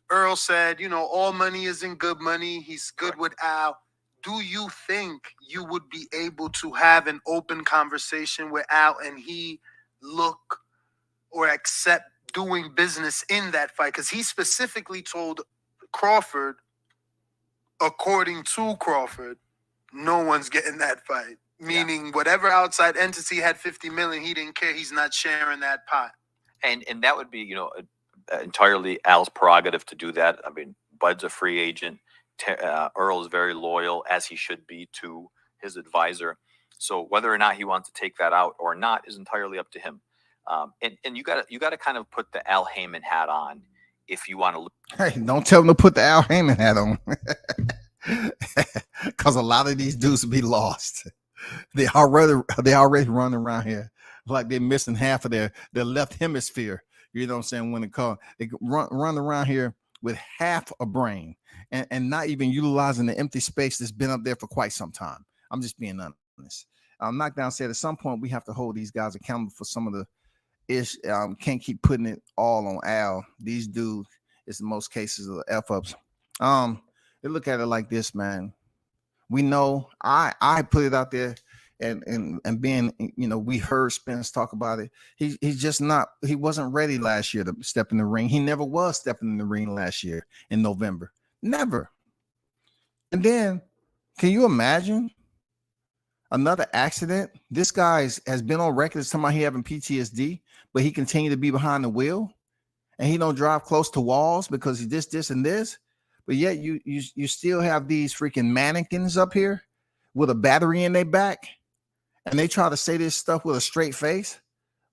Earl said, all money isn't good money. He's good with Al. Do you think you would be able to have an open conversation with Al and he look or accept doing business in that fight? Because he specifically told Crawford, according to Crawford, no one's getting that fight. Meaning whatever outside entity had 50 million, he didn't care. He's not sharing that pot. And that would be, entirely Al's prerogative to do that. I mean, Bud's a free agent. Earl is very loyal, as he should be, to his advisor. So whether or not he wants to take that out or not is entirely up to him. And you got to kind of put the Al Haymon hat on if you want to look. Hey, don't tell them to put the Al Haymon hat on, because a lot of these dudes will be lost. They already run around here like they're missing half of their left hemisphere. You know what I'm saying? When it comes, they run around here with half a brain and not even utilizing the empty space that's been up there for quite some time. I'm just being honest. Knockdown said at some point we have to hold these guys accountable for some of the ish. Can't keep putting it all on Al. These dudes, it's in most cases of F-ups. They look at it like this, man. We know I put it out there and being, we heard Spence talk about it. He's just he wasn't ready last year to step in the ring. He never was stepping in the ring last year in November. Never. And then, can you imagine another accident? This guy has been on record as somebody he having PTSD, but he continued to be behind the wheel, and he don't drive close to walls because he this, and this. But yet you still have these freaking mannequins up here with a battery in their back, and they try to say this stuff with a straight face.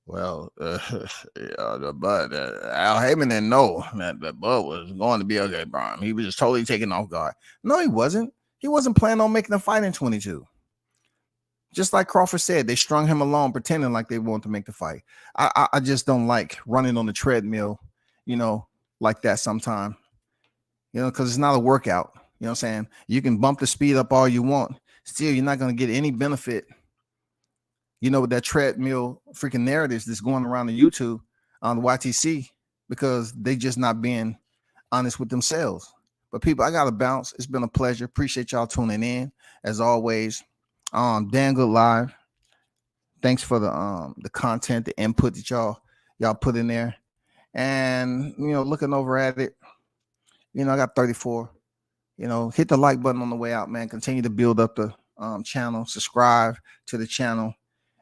Well, but Al Haymon didn't know that Bud was going to be okay, Brian. He was just totally taken off guard. No, he wasn't. He wasn't planning on making a fight in 22. Just like Crawford said, they strung him along, pretending like they wanted to make the fight. I just don't like running on the treadmill, like that sometime, because it's not a workout. You know what I'm saying? You can bump the speed up all you want. Still, you're not going to get any benefit, with that treadmill freaking narratives that's going around the YouTube on the YTC, because they just not being honest with themselves. But people, I got to bounce. It's been a pleasure. Appreciate y'all tuning in as always. Dan Good Live. Thanks for the content, the input that y'all put in there. And, looking over at it, I got 34. Hit the like button on the way out, man. Continue to build up the channel, subscribe to the channel,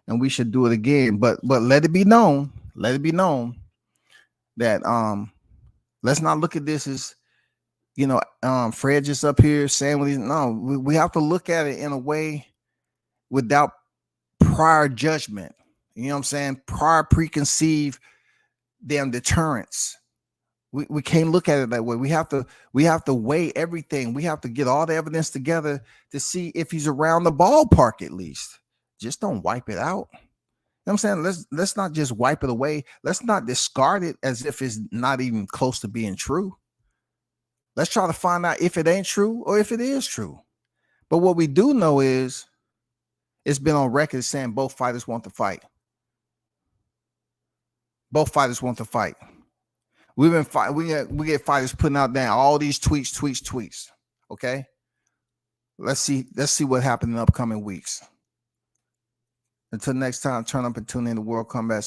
and we should do it again. But let it be known that let's not look at this as Fred just up here saying what he's we have to look at it in a way without prior judgment. You know what I'm saying? Prior preconceived damn deterrence. We can't look at it that way. We have to weigh everything. We have to get all the evidence together to see if he's around the ballpark at least. Just don't wipe it out. You know what I'm saying? Let's not just wipe it away. Let's not discard it as if it's not even close to being true. Let's try to find out if it ain't true or if it is true. But what we do know is it's been on record saying both fighters want to fight. Both fighters want to fight. We get fighters putting out there all these tweets. Okay. Let's see what happens in the upcoming weeks. Until next time, turn up and tune in to World Combat